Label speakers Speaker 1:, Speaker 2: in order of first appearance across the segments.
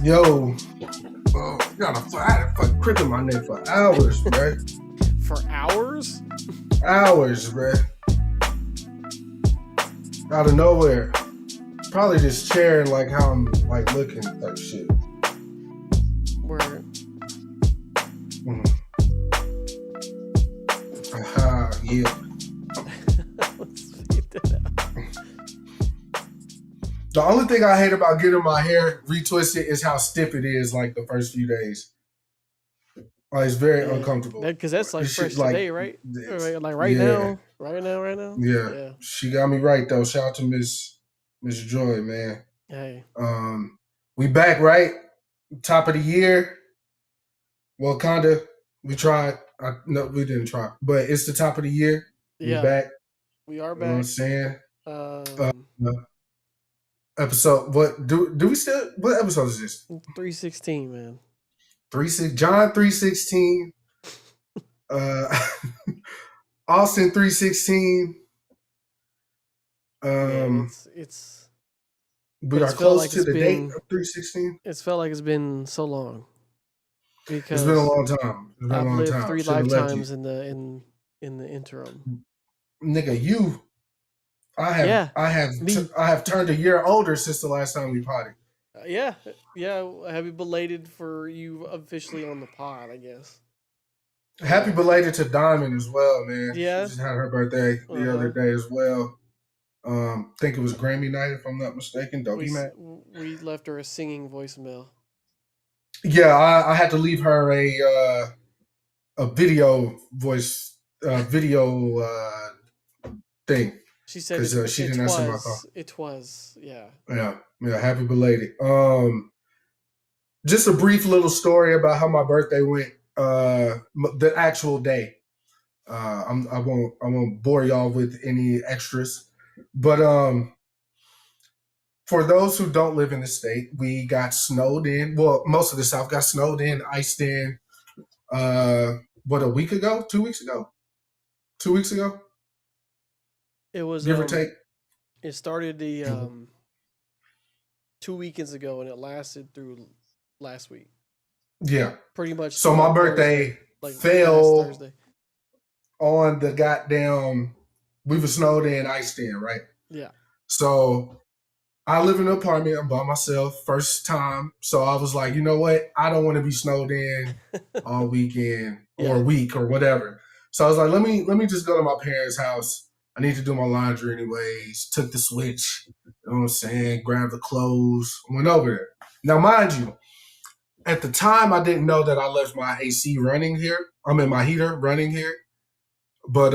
Speaker 1: Yo, I had a fucking crick in my neck for hours, bruh.
Speaker 2: For hours?
Speaker 1: Hours, bruh. Out of nowhere. Probably just sharing like how I'm like looking type shit.
Speaker 2: Where?
Speaker 1: Yeah.
Speaker 2: Let's figure that out.
Speaker 1: The only thing I hate about getting my hair retwisted is how stiff it is like the first few days. It's very uncomfortable.
Speaker 2: Because that's like
Speaker 1: This shit,
Speaker 2: fresh today, right? Like right
Speaker 1: yeah.
Speaker 2: now. Right now.
Speaker 1: Yeah.
Speaker 2: Yeah.
Speaker 1: She got me right though. Shout out to Miss Joy, man.
Speaker 2: Hey.
Speaker 1: We back, right? Top of the year. Well, kinda. We tried. No, we didn't try. But it's the top of the year.
Speaker 2: Yeah.
Speaker 1: We back.
Speaker 2: We are
Speaker 1: You know what I'm
Speaker 2: back.
Speaker 1: saying? Episode what do we still what episode is this?
Speaker 2: 316, man.
Speaker 1: 316. Austin 316.
Speaker 2: It's
Speaker 1: we are close to the date of 316.
Speaker 2: It's felt like it's been so long. Because
Speaker 1: it's been a long time. It's been
Speaker 2: I've
Speaker 1: a long
Speaker 2: lived
Speaker 1: time.
Speaker 2: 3 lifetimes in the interim.
Speaker 1: Nigga, you I have turned a year older since the last time we potted.
Speaker 2: Yeah. Happy belated for you officially on the pod, I guess.
Speaker 1: Happy belated to Diamond as well, man.
Speaker 2: Yeah.
Speaker 1: She just had her birthday the other day as well. Think it was Grammy night, if I'm not mistaken.
Speaker 2: We left her a singing voicemail.
Speaker 1: Yeah, I had to leave her a video voice thing.
Speaker 2: She said
Speaker 1: she didn't answer my call.
Speaker 2: It was, yeah.
Speaker 1: Yeah. Happy belated. Just a brief little story about how my birthday went. The actual day. I won't bore y'all with any extras, but for those who don't live in the state, we got snowed in. Well, most of the South got snowed in, iced in. A week ago? 2 weeks ago? 2 weeks ago?
Speaker 2: It was
Speaker 1: give or take.
Speaker 2: It started the 2 weekends ago and it lasted through last week.
Speaker 1: Yeah,
Speaker 2: pretty much.
Speaker 1: So my birthday fell on the goddamn. We were snowed in, iced in, right?
Speaker 2: Yeah.
Speaker 1: So I live in an apartment. I'm by myself, first time. So I was like, you know what? I don't want to be snowed in all weekend or a week or whatever. So I was like, let me just go to my parents' house. I need to do my laundry anyways. Took the switch, you know what I'm saying? Grabbed the clothes, went over there. Now, mind you, at the time, I didn't know that I left my AC running here. My heater running here. But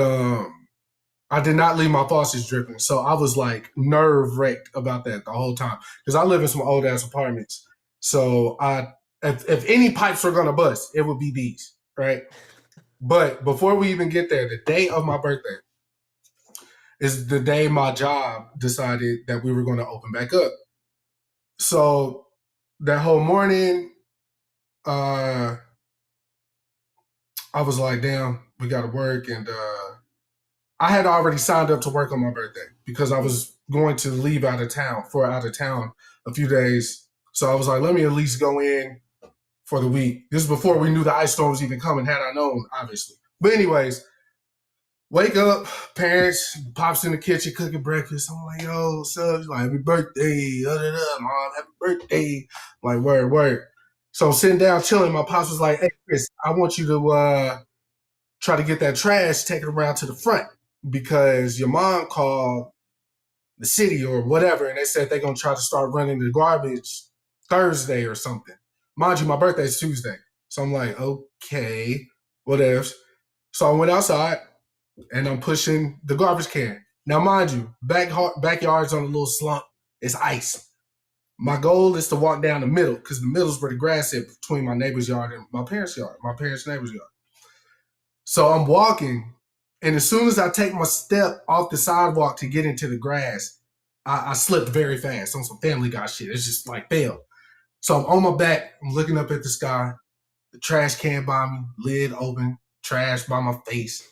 Speaker 1: I did not leave my faucets dripping. So I was like nerve-wracked about that the whole time. Because I live in some old-ass apartments. So if any pipes were going to bust, it would be these, right? But before we even get there, the day of my birthday is the day my job decided that we were going to open back up. So that whole morning, I was like, damn, we got to work. And I had already signed up to work on my birthday because I was going to leave out of town a few days. So I was like, let me at least go in for the week. This is before we knew the ice storm was even coming, had I known, obviously. But anyways, wake up, parents, pops in the kitchen cooking breakfast. I'm like, yo, what's up? He's like, happy birthday. Mom, happy birthday. I'm like, word. So I'm sitting down chilling. My pops was like, hey, Kris, I want you to try to get that trash taken around to the front because your mom called the city or whatever, and they said they're going to try to start running the garbage Thursday or something. Mind you, my birthday's Tuesday. So I'm like, okay, whatever. So I went outside, and I'm pushing the garbage can. Now, mind you, backyard's on a little slump. It's ice. My goal is to walk down the middle because the middle's where the grass is between my neighbor's yard and my parents' neighbor's yard. So I'm walking, and as soon as I take my step off the sidewalk to get into the grass, I slipped very fast on some Family Guy shit. It's just like fail. So I'm on my back. I'm looking up at the sky. The trash can by me, lid open, trash by my face.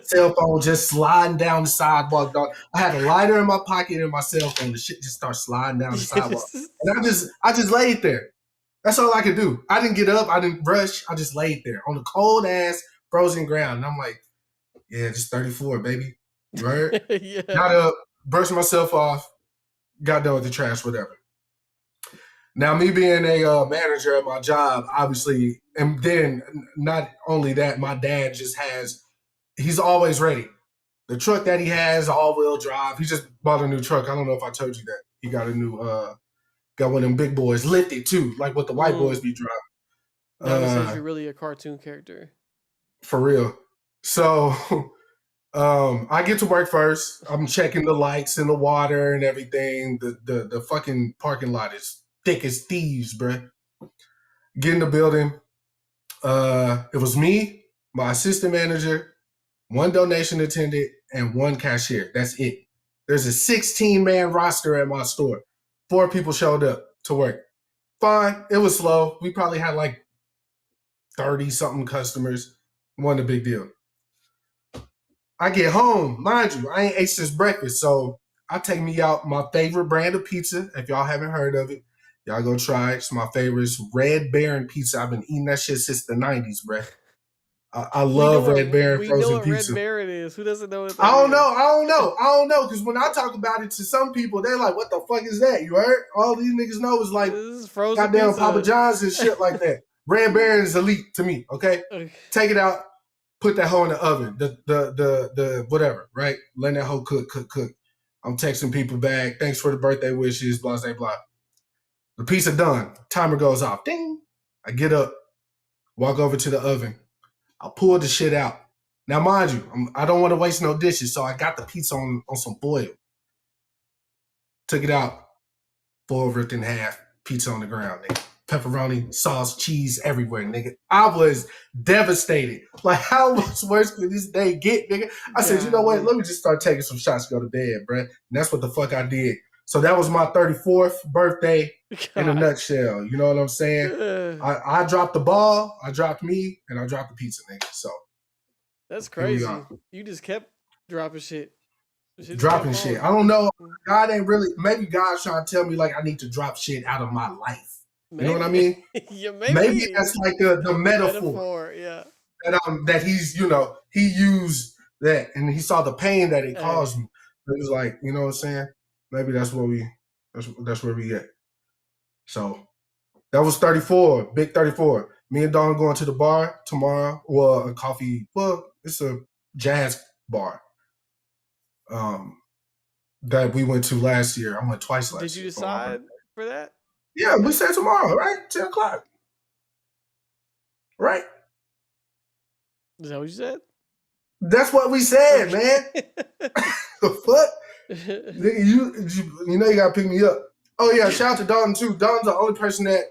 Speaker 1: Cell phone just sliding down the sidewalk, dog. I had a lighter in my pocket and my cell phone. The shit just starts sliding down the sidewalk. And I just laid there. That's all I could do. I didn't get up. I didn't brush. I just laid there on the cold ass frozen ground. And I'm like, yeah, just 34, baby. Right?
Speaker 2: Yeah.
Speaker 1: Got up, brushed myself off, got done with the trash, whatever. Now, me being a manager at my job, obviously, and then not only that, my dad just he's always ready. The truck that he has, all-wheel drive, he just bought a new truck. I don't know if I told you that. He got a new, got one of them big boys, lifted too, like what the white boys be driving.
Speaker 2: Now says you're really a cartoon character.
Speaker 1: For real. So I get to work first. I'm checking the lights and the water and everything. The fucking parking lot is thick as thieves, bruh. Get in the building. It was me, my assistant manager, one donation attendant, and one cashier. That's it. There's a 16-man roster at my store. 4 people showed up to work. Fine. It was slow. We probably had like 30-something customers. Wasn't a big deal. I get home, mind you, I ain't ate since breakfast, so I take me out my favorite brand of pizza. If y'all haven't heard of it, y'all go try it. It's my favorite. It's Red Baron pizza. I've been eating that shit since the 90s, bruh. I love Red Baron frozen pizza. We know what
Speaker 2: Red Baron is. Who doesn't know what that
Speaker 1: I don't know. Because when I talk about it to some people, they're like, what the fuck is that? You heard? All these niggas know is like
Speaker 2: frozen
Speaker 1: goddamn
Speaker 2: pizza.
Speaker 1: Papa John's and shit like that. Red Baron is elite to me, okay? Take it out. Put that hoe in the oven, the whatever, right? Letting that hoe cook. I'm texting people back. Thanks for the birthday wishes, blah, blah, blah. The pizza done. Timer goes off. Ding. I get up, walk over to the oven. I pull the shit out. Now, mind you, I don't want to waste no dishes, so I got the pizza on some foil. Took it out, foiled, ripped in half, pizza on the ground, nigga. Pepperoni, sauce, cheese everywhere, nigga. I was devastated. Like, how much worse could this day get, nigga? I said, you know what? Let me just start taking some shots to go to bed, bruh. And that's what the fuck I did. So that was my 34th birthday in a nutshell. You know what I'm saying? I dropped the ball, I dropped me, and I dropped the pizza, nigga. So
Speaker 2: that's crazy. You just kept dropping shit.
Speaker 1: Dropping shit. I don't know. God ain't really. Maybe God's trying to tell me like I need to drop shit out of my life. You know what I mean?
Speaker 2: Yeah,
Speaker 1: maybe that's like the metaphor.
Speaker 2: Yeah.
Speaker 1: That he's, he used that and he saw the pain that it caused me. It was like, you know what I'm saying? Maybe that's where we at. So that was 34, big 34. Me and Dawn going to the bar tomorrow. Well, a coffee. Well, it's a jazz bar. That we went to last year. I went twice last year.
Speaker 2: Did you decide for that?
Speaker 1: Yeah, we said tomorrow, right? 10 o'clock. Right?
Speaker 2: Is that what you said?
Speaker 1: That's what we said, man. The fuck? You know you gotta pick me up. Oh yeah, shout out to Dalton too. Dalton's the only person that,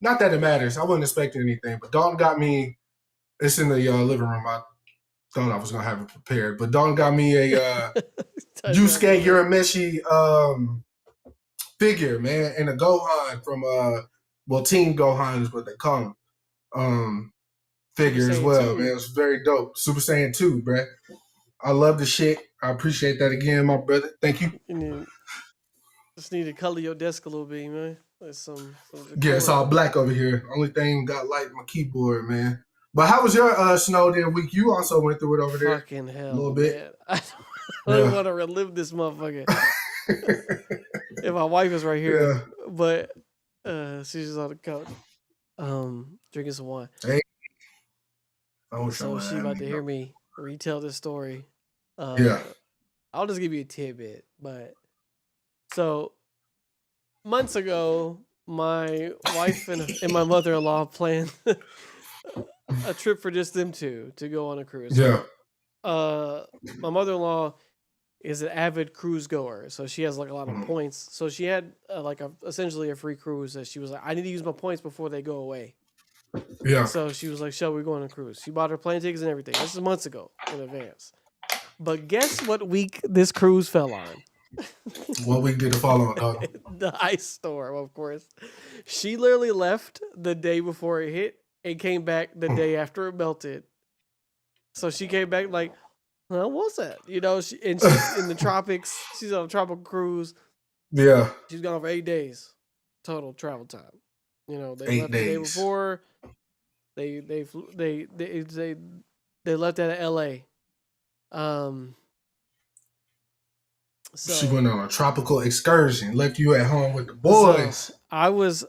Speaker 1: not that it matters. I wasn't expecting anything, but Dalton got me. It's in the living room. I thought I was gonna have it prepared, but Dalton got me a Yusuke Urameshi figure, man, and a Gohan from Team Gohan is what they call him. Figure as well, man. It was very dope. Super Saiyan 2, bruh. I love the shit. I appreciate that again, my brother. Thank you.
Speaker 2: Just need to color your desk a little bit, man.
Speaker 1: Yeah, it's all black over here. Only thing got light my keyboard, man. But how was your snowed in week? You also went through it over there.
Speaker 2: Fucking hell,
Speaker 1: a little bit.
Speaker 2: Man. I don't want to relive this motherfucker. If my wife is right here, but she's just on the couch, drinking some wine.
Speaker 1: Hey.
Speaker 2: So she about to hear me retell this story. I'll just give you a tidbit. But so months ago, my wife and my mother-in-law planned a trip for just them two to go on a cruise.
Speaker 1: Yeah.
Speaker 2: My mother-in-law is an avid cruise goer, so she has like a lot of points. So she had essentially a free cruise that she was like, I need to use my points before they go away.
Speaker 1: Yeah.
Speaker 2: So she was like, "Shall we go on a cruise?" She bought her plane tickets and everything. This is months ago in advance. But guess what week this cruise fell on?
Speaker 1: What week did it fall on, dog?
Speaker 2: The ice storm, of course. She literally left the day before it hit and came back the day after it melted. So she came back like, "Well, what's that?" She's in the tropics. She's on a tropical cruise.
Speaker 1: Yeah.
Speaker 2: She's gone for 8 days total travel time. You know, they
Speaker 1: 8
Speaker 2: left the day
Speaker 1: days.
Speaker 2: before. They left out of L.A. So
Speaker 1: she went on a tropical excursion, left you at home with the boys.
Speaker 2: So I was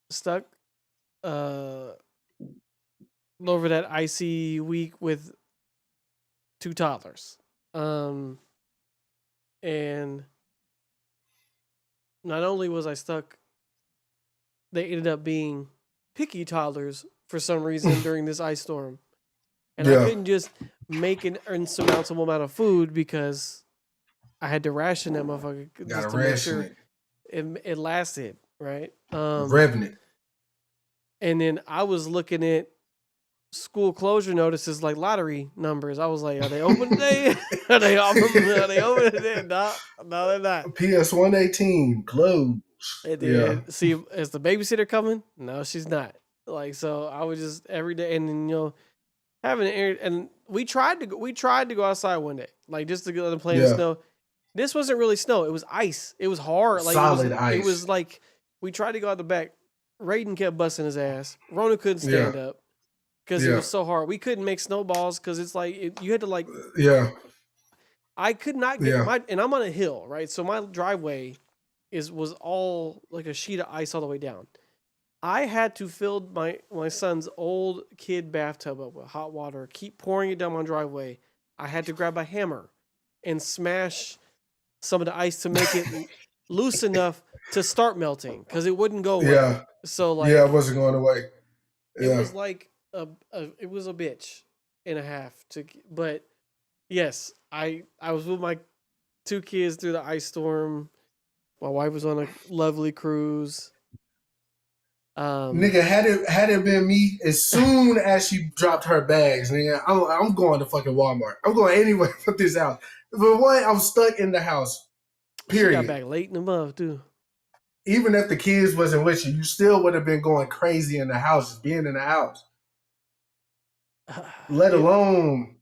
Speaker 2: stuck over that icy week with 2 toddlers. And not only was I stuck, they ended up being picky toddlers for some reason during this ice storm. And I couldn't just make an insurmountable amount of food because I had to ration that motherfucker just to make sure it lasted, right?
Speaker 1: Revenant.
Speaker 2: And then I was looking at school closure notices like lottery numbers. I was like, are they open today? Are they open today? No, they're not.
Speaker 1: PS 118 closed.
Speaker 2: And then see, is the babysitter coming? No, she's not. Like, so I was just every day, and then, you know, having an air, and we tried to go outside one day, like just to go and play in the snow. This wasn't really snow; it was ice. It was hard, like
Speaker 1: solid ice.
Speaker 2: It was like we tried to go out the back. Raiden kept busting his ass. Rona couldn't stand up because it was so hard. We couldn't make snowballs because it's like you had to like. I could not get my, and I'm on a hill, right? So my driveway was all like a sheet of ice all the way down. I had to fill my son's old kid bathtub up with hot water, keep pouring it down my driveway. I had to grab a hammer and smash some of the ice to make it loose enough to start melting because it wouldn't go away.
Speaker 1: Yeah.
Speaker 2: So like,
Speaker 1: it wasn't going away.
Speaker 2: It was like it was a bitch and a half but yes, I was with my 2 kids through the ice storm. My wife was on a lovely cruise.
Speaker 1: Nigga, had it been me, as soon as she dropped her bags, nigga, I'm going to fucking Walmart. I'm going anywhere for this out. But what? I'm stuck in the house. Period.
Speaker 2: She got back late in the month too.
Speaker 1: Even if the kids wasn't with you, you still would have been going crazy in the house, just being in the house. Let alone,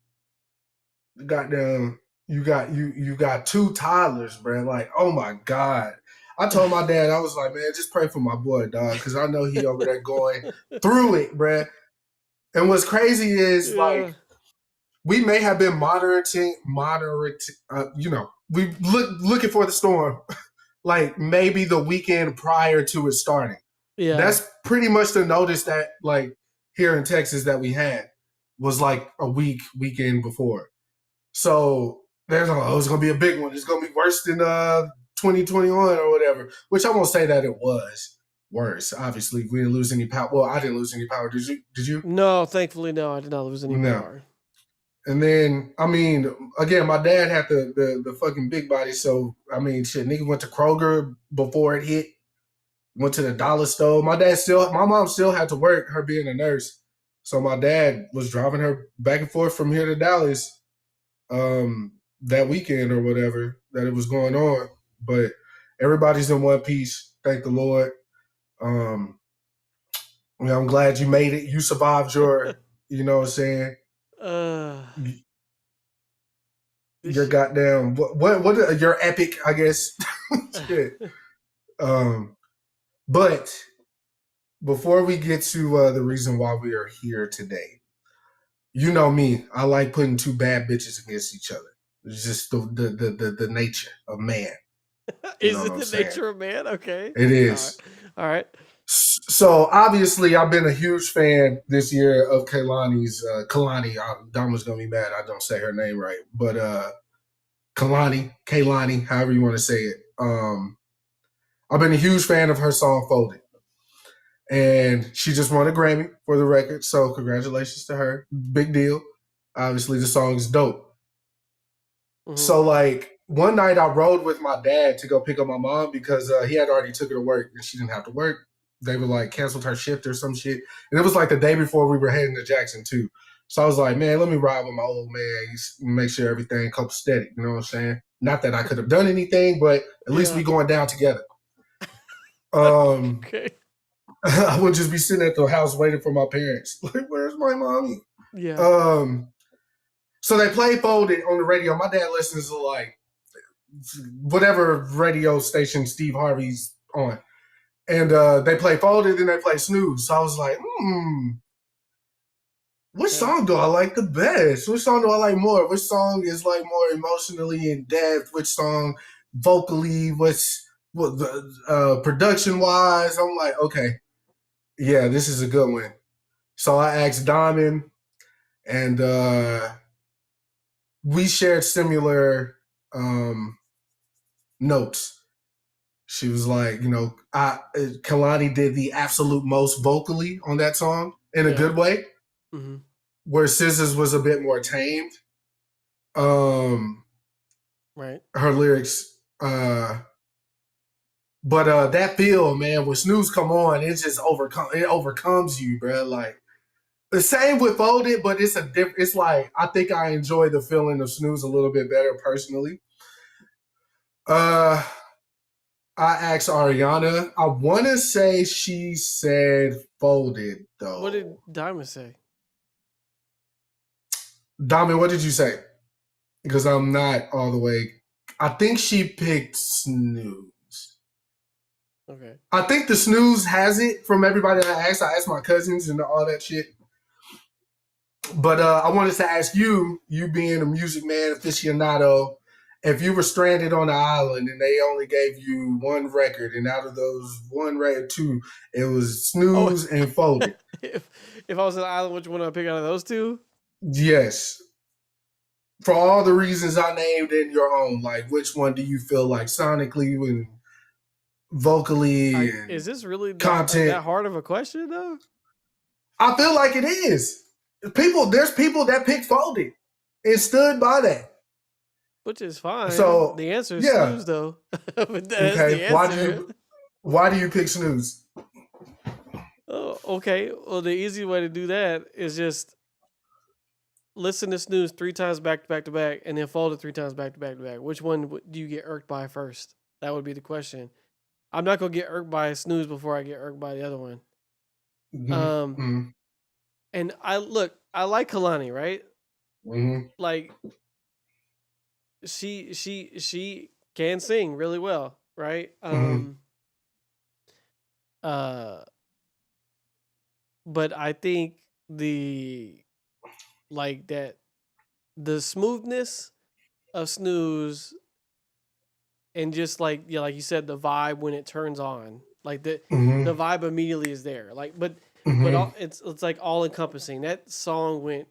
Speaker 1: goddamn, you got 2 toddlers, bro. Like, oh my God. I told my dad, I was like, man, just pray for my boy, dog, because I know he over there going through it, bruh. And what's crazy is, like, we may have been moderate, you know, we looking for the storm, like, maybe the weekend prior to it starting.
Speaker 2: Yeah.
Speaker 1: That's pretty much the notice that, like, here in Texas that we had was, like, a weekend before. So, there's it's going to be a big one. It's going to be worse than 2021 or whatever, which I won't say that it was worse. Obviously, we didn't lose any power. Well, I didn't lose any power. Did you?
Speaker 2: No, thankfully, no. I did not lose any power.
Speaker 1: And then, I mean, again, my dad had the fucking big body. So, I mean, shit, nigga went to Kroger before it hit. Went to the dollar store. My mom still had to work, her being a nurse. So my dad was driving her back and forth from here to Dallas that weekend or whatever that it was going on. But everybody's in one piece. Thank the Lord. You know, I'm glad you made it. You survived your, you know what I'm saying? Your goddamn, what your epic, I guess. Shit. But before we get to the reason why we are here today, you know me, I like putting 2 bad bitches against each other. It's just the nature of man.
Speaker 2: Is it the nature of man? Okay.
Speaker 1: It is.
Speaker 2: All right.
Speaker 1: So obviously, I've been a huge fan this year of Kehlani's. Kehlani, Dama's gonna be mad I don't say her name right, but Kehlani, however you want to say it. I've been a huge fan of her song "Folded," and she just won a Grammy for the record. So congratulations to her. Big deal. Obviously, the song is dope. Mm-hmm. So like, one night I rode with my dad to go pick up my mom because he had already took her to work and she didn't have to work. They were like canceled her shift or some shit. And it was like the day before we were heading to Jackson too. So I was like, man, let me ride with my old man. Make sure everything comes steady. You know what I'm saying? Not that I could have done anything, but at least we going down together.
Speaker 2: Okay.
Speaker 1: I would just be sitting at the house waiting for my parents. Like, where's my mommy?
Speaker 2: Yeah.
Speaker 1: So they play Folded on the radio. My dad listens to like whatever radio station Steve Harvey's on. And they play Folded, then they play Snooze. So I was like, which song do I like the best? Which song do I like more? Which song is like more emotionally in depth? Which song vocally? What the production wise? I'm like, okay, yeah, this is a good one. So I asked Diamond, and we shared similar notes. She was like, Kehlani did the absolute most vocally on that song in a good way, where SZA's was a bit more tamed.
Speaker 2: Right.
Speaker 1: Her lyrics, but that feel, man, when Snooze come on, it just overcomes you, bro. Like the same with Folded, but it's it's like I think I enjoy the feeling of Snooze a little bit better personally. I asked Ariana. I want to say she said Folded, though.
Speaker 2: What did Diamond say?
Speaker 1: Diamond, what did you say? Because I'm not all the way. I think she picked Snooze.
Speaker 2: Okay.
Speaker 1: I think the Snooze has it from everybody I asked. I asked my cousins and all that shit. But I wanted to ask you being a music man aficionado, if you were stranded on an island and they only gave you one record, and out of those one record, two, it was Snooze and Folded.
Speaker 2: If I was on an island, which one would I pick out of those two?
Speaker 1: Yes. For all the reasons I named in your own, like which one do you feel like sonically and vocally and
Speaker 2: is this really
Speaker 1: content
Speaker 2: that hard of a question though?
Speaker 1: I feel like it is. There's people that pick Folded and stood by that.
Speaker 2: Which is fine.
Speaker 1: So
Speaker 2: the answer is Snooze, though. But that's the
Speaker 1: answer. Why do you pick Snooze?
Speaker 2: Oh, okay. Well, the easy way to do that is just listen to Snooze 3 times back to back to back, and then Folded 3 times back to back to back. Which one do you get irked by first? That would be the question. I'm not gonna get irked by Snooze before I get irked by the other one. And I like Kehlani, right? Like she can sing really well, right? But I think the smoothness of Snooze and just like you said, the vibe when it turns on, like the vibe immediately is there. Like, but it's like all encompassing. That song went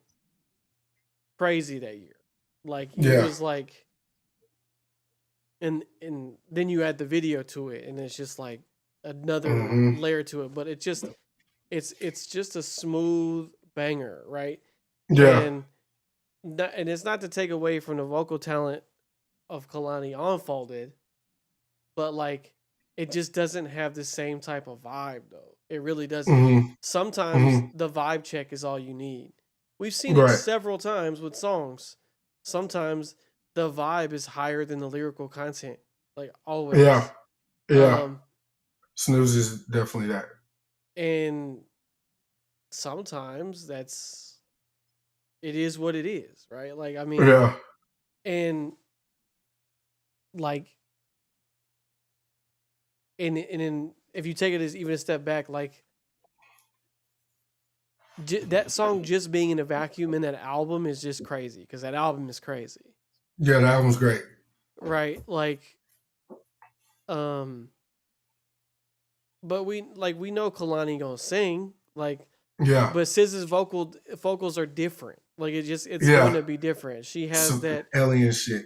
Speaker 2: crazy that year. Like it was like, and then you add the video to it, and it's just like another layer to it. But it's just a smooth banger, right?
Speaker 1: Yeah.
Speaker 2: And it's not to take away from the vocal talent of Kehlani on Folded, but like it just doesn't have the same type of vibe though. It really doesn't. Sometimes the vibe check is all you need. We've seen it several times with songs. Sometimes the vibe is higher than the lyrical content. Like always.
Speaker 1: Yeah. Yeah. Snooze is definitely that.
Speaker 2: And sometimes it is what it is, right? Like, I mean, and like, and if you take it as even a step back, like that song just being in a vacuum in that album is just crazy because that album is crazy.
Speaker 1: Yeah, the album's great.
Speaker 2: Right, like, but we know Kehlani gonna sing, like,
Speaker 1: yeah.
Speaker 2: But SZA's vocals are different. Like it's going to be different. She has some that
Speaker 1: alien shit.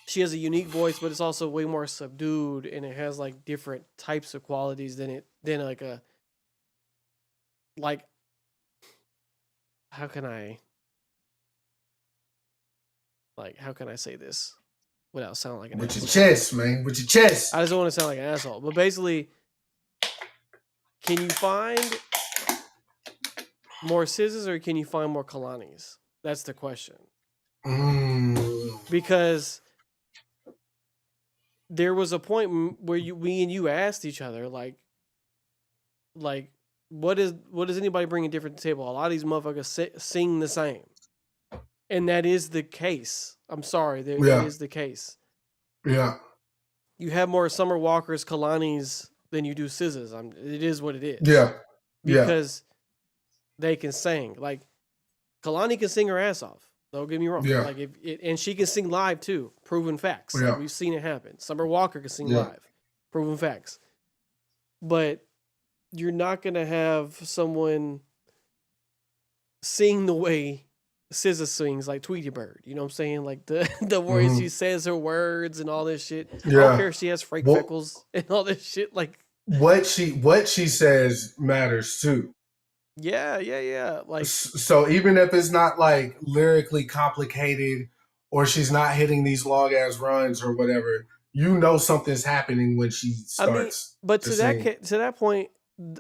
Speaker 2: She has a unique voice, but it's also way more subdued, and it has like different types of qualities than how can I say this without sounding like an
Speaker 1: asshole?
Speaker 2: With your
Speaker 1: chest, man. With your chest.
Speaker 2: I just don't want to sound like an asshole. But basically, can you find more SZAs or can you find more Kehlanis? That's the question. Because there was a point where we and you asked each other, like, what does anybody bringing different to the table? A lot of these motherfuckers sing the same, and that is the case. I'm sorry, that is the case.
Speaker 1: Yeah,
Speaker 2: you have more Summer Walker's, Kehlani's, than you do SZA's. It is what it is.
Speaker 1: Yeah.
Speaker 2: Because they can sing. Like Kehlani can sing her ass off. Don't get me wrong.
Speaker 1: Yeah.
Speaker 2: Like and she can sing live too. Proven facts.
Speaker 1: Yeah.
Speaker 2: Like we've seen it happen. Summer Walker can sing live. Proven facts. But you're not gonna have someone sing the way SZA sings, like Tweety Bird. You know what I'm saying? Like the way she says her words and all this shit. Yeah. I don't care if she has freckles and all this shit. Like
Speaker 1: what she says matters too.
Speaker 2: Yeah. Like
Speaker 1: so even if it's not like lyrically complicated or she's not hitting these long ass runs or whatever, you know something's happening when she starts.
Speaker 2: But to that point,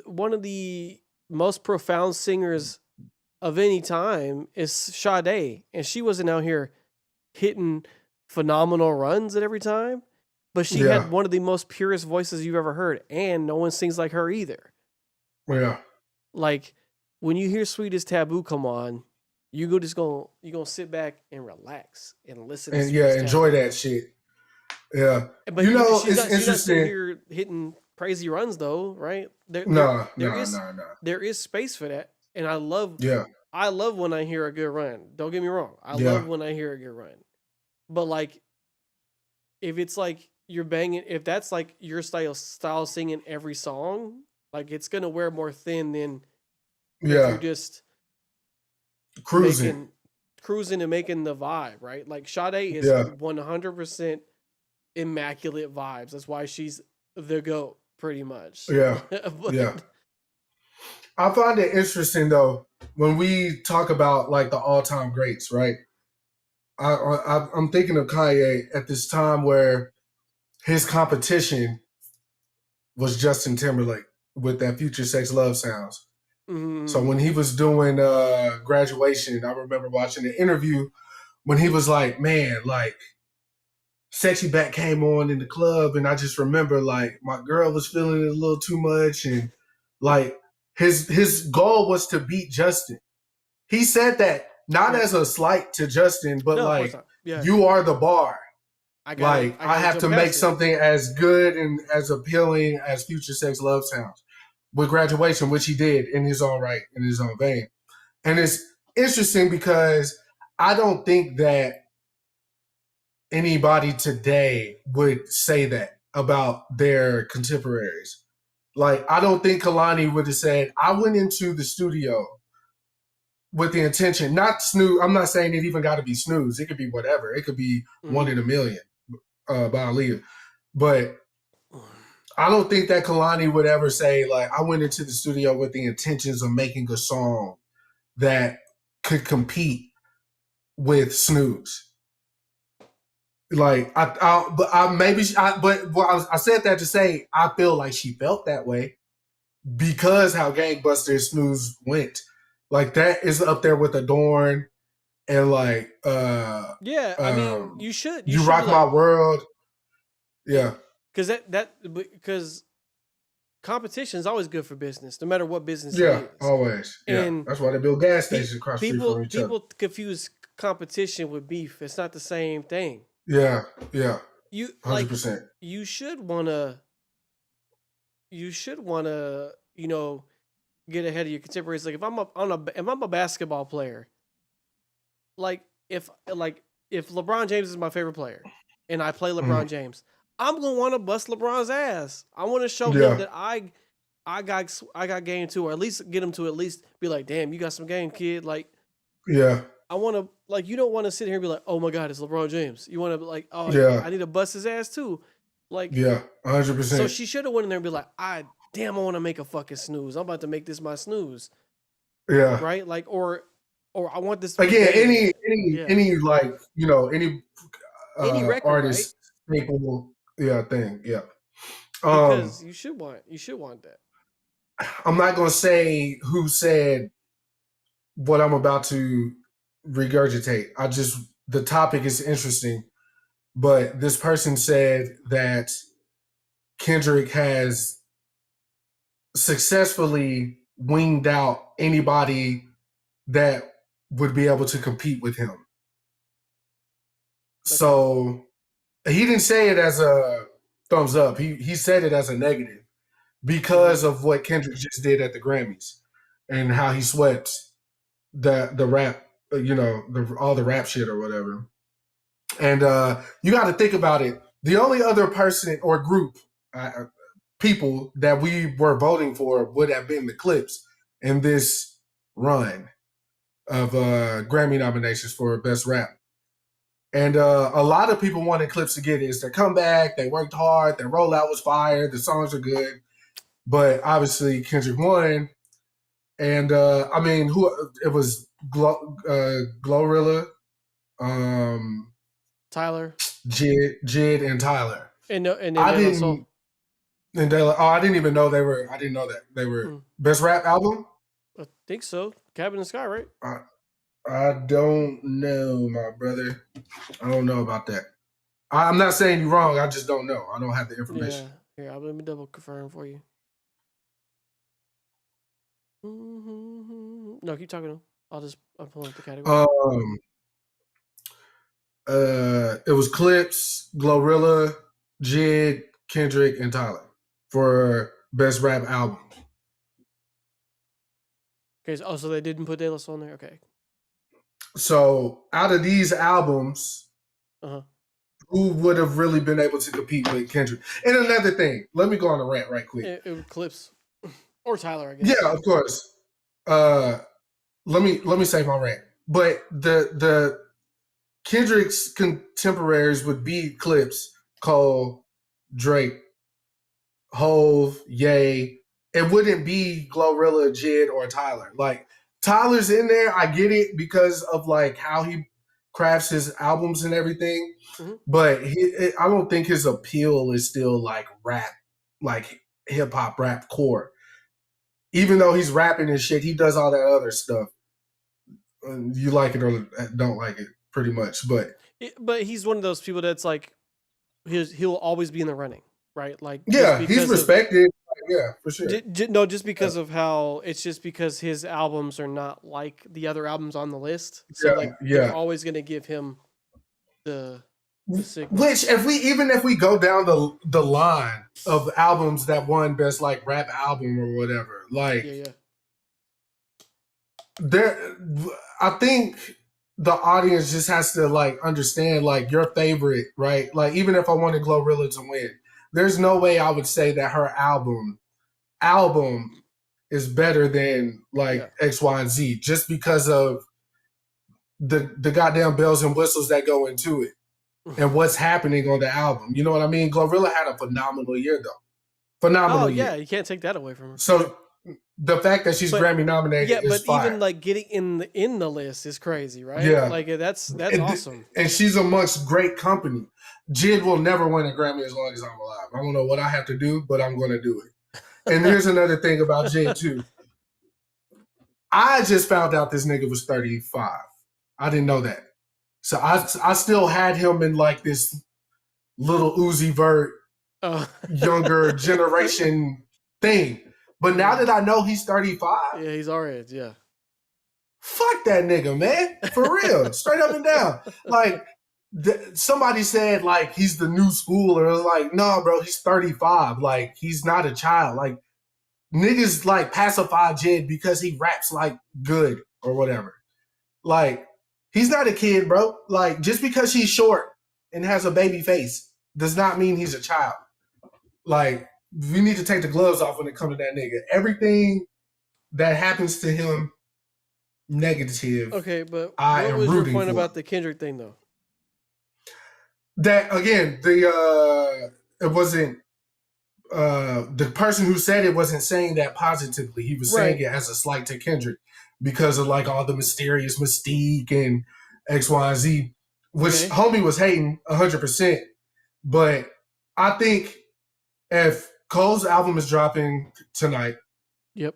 Speaker 2: one of the most profound singers of any time is Sade, and she wasn't out here hitting phenomenal runs at every time, but she had one of the most purest voices you've ever heard, and no one sings like her either.
Speaker 1: Yeah.
Speaker 2: Like when you hear Sweetest Taboo come on, you're gonna sit back and relax and listen
Speaker 1: and enjoy that shit. Yeah.
Speaker 2: But
Speaker 1: you know,
Speaker 2: she's
Speaker 1: it's
Speaker 2: not
Speaker 1: interesting.
Speaker 2: Here hitting crazy runs though, right? There is space for that. And I love when I hear a good run. Don't get me wrong. I love when I hear a good run. But like, if it's like you're banging, if that's like your style singing every song, like it's gonna wear more thin than if you're just cruising and making the vibe, right? Like Sade is 100% immaculate vibes. That's why she's the GOAT, pretty much.
Speaker 1: Yeah. I find it interesting though when we talk about like the all-time greats, right? I'm thinking of Kanye at this time where his competition was Justin Timberlake with that Future Sex Love Sounds. Mm-hmm. So when he was doing Graduation, I remember watching the interview when he was like, man, like Sexy Back came on in the club and I just remember like my girl was feeling it a little too much and like his goal was to beat Justin. He said that not as a slight to Justin, but like you are the bar. I have to make something as good and as appealing as Future Sex Love Sounds with Graduation, which he did in his own right, in his own vein. And it's interesting because I don't think that anybody today would say that about their contemporaries. Like, I don't think Kehlani would have said, I went into the studio with the intention, not snooze. I'm not saying it even got to be snooze. It could be whatever. It could be one in a million by Aaliyah. But I don't think that Kehlani would ever say, like, I went into the studio with the intentions of making a song that could compete with snooze. Like, I said that to say I feel like she felt that way because how Gangbusters Snooze went. Like, that is up there with Adorn and like
Speaker 2: I mean, you should
Speaker 1: rock my world. Yeah.
Speaker 2: Because competition is always good for business, no matter what business it is.
Speaker 1: Always. And that's why they build gas stations across the street from each other.
Speaker 2: People confuse competition with beef. It's not the same thing.
Speaker 1: Yeah.
Speaker 2: You
Speaker 1: 100%.
Speaker 2: You should wanna, get ahead of your contemporaries. Like if I'm a basketball player, if LeBron James is my favorite player, and I play LeBron James, I'm gonna want to bust LeBron's ass. I want to show him that I got game too, or at least get him to at least be like, damn, you got some game, kid. Like, I want to, like, you don't want to sit here and be like, oh my God, it's LeBron James. You want to be like, oh yeah, I need to bust his ass too. Like,
Speaker 1: 100%.
Speaker 2: So she should have went in there and be like, I want to make a fucking snooze. I'm about to make this my snooze.
Speaker 1: Yeah.
Speaker 2: Right? Like, or I want this.
Speaker 1: Again, any like, any
Speaker 2: record,
Speaker 1: artist staple thing. Yeah.
Speaker 2: Because you should want that.
Speaker 1: I'm not going to say who said what I'm about to regurgitate. The topic is interesting, but this person said that Kendrick has successfully winged out anybody that would be able to compete with him. Okay. So he didn't say it as a thumbs up. He said it as a negative. because of what Kendrick just did at the Grammys and how he swept the rap, all the rap shit or whatever. And you got to think about it. The only other person or group, people that we were voting for would have been the Clips in this run of Grammy nominations for Best Rap. And a lot of people wanted Clips to get it. It's their comeback. They worked hard. Their rollout was fire. The songs are good. But obviously Kendrick won. And it was Glorilla,
Speaker 2: Tyler,
Speaker 1: Jid, and Tyler.
Speaker 2: And I didn't.
Speaker 1: And I didn't even know they were. I didn't know that they were Best Rap Album.
Speaker 2: I think so. Cabin in the Sky, right?
Speaker 1: I don't know, my brother. I don't know about that. I'm not saying you're wrong. I just don't know. I don't have the information.
Speaker 2: Yeah. Here, let me double confirm for you. No, keep talking. I'll pull up the category.
Speaker 1: It was Clips, Glorilla, Jid, Kendrick, and Tyler for Best Rap Album.
Speaker 2: Okay, so they didn't put De La Soul on there? Okay.
Speaker 1: So out of these albums, who would have really been able to compete with Kendrick? And another thing, let me go on a rant right quick.
Speaker 2: It was Clips. Or Tyler, I guess.
Speaker 1: Yeah, of course. Let me say my rant. But the Kendrick's contemporaries would be Clips, Cole, Drake, Hove, Ye. It wouldn't be Glorilla, Jid, or Tyler. Like Tyler's in there, I get it because of like how he crafts his albums and everything. But I don't think his appeal is still like rap, like hip hop rap core. Even though he's rapping and shit, he does all that other stuff. You like it or don't like it, pretty much. But
Speaker 2: he's one of those people that's like, he'll always be in the running, right? Like,
Speaker 1: yeah, he's respected. Yeah, for sure.
Speaker 2: Just because of how it's just because his albums are not like the other albums on the list. So they're always going to give him the signal.
Speaker 1: Which if we go down the line of albums that won best like rap album or whatever, like I think the audience just has to like understand like your favorite, right? Like even if I wanted Glorilla to win, there's no way I would say that her album is better than like X, Y, and Z just because of the goddamn bells and whistles that go into it and what's happening on the album. You know what I mean? Glorilla had a phenomenal year though. Phenomenal year.
Speaker 2: Yeah, you can't take that away from her.
Speaker 1: So the fact that she's Grammy nominated is fire.
Speaker 2: Even like getting in the list is crazy, right?
Speaker 1: Yeah.
Speaker 2: Like that's awesome.
Speaker 1: And she's amongst great company. Jid will never win a Grammy as long as I'm alive. I don't know what I have to do, but I'm going to do it. And here's another thing about Jid too. I just found out this nigga was 35. I didn't know that. So I still had him in like this little Uzi Vert younger generation thing. But now that I know he's 35.
Speaker 2: Yeah, he's our age, yeah.
Speaker 1: Fuck that nigga, man. For real. Straight up and down. Like, somebody said, like, he's the new school. Or it was like, no, bro, he's 35. Like, he's not a child. Like, niggas, like, pacify Jid because he raps, like, good or whatever. Like, he's not a kid, bro. Like, just because he's short and has a baby face does not mean he's a child. Like, we need to take the gloves off when it comes to that nigga. Everything that happens to him, negative.
Speaker 2: Okay, but what was your point about the Kendrick thing, though?
Speaker 1: That again, it wasn't the person who said it wasn't saying that positively. He was saying it as a slight to Kendrick because of like all the mysterious mystique and X, Y, and Z, which homie was hating 100%. But I think if Cole's album is dropping tonight.
Speaker 2: Yep.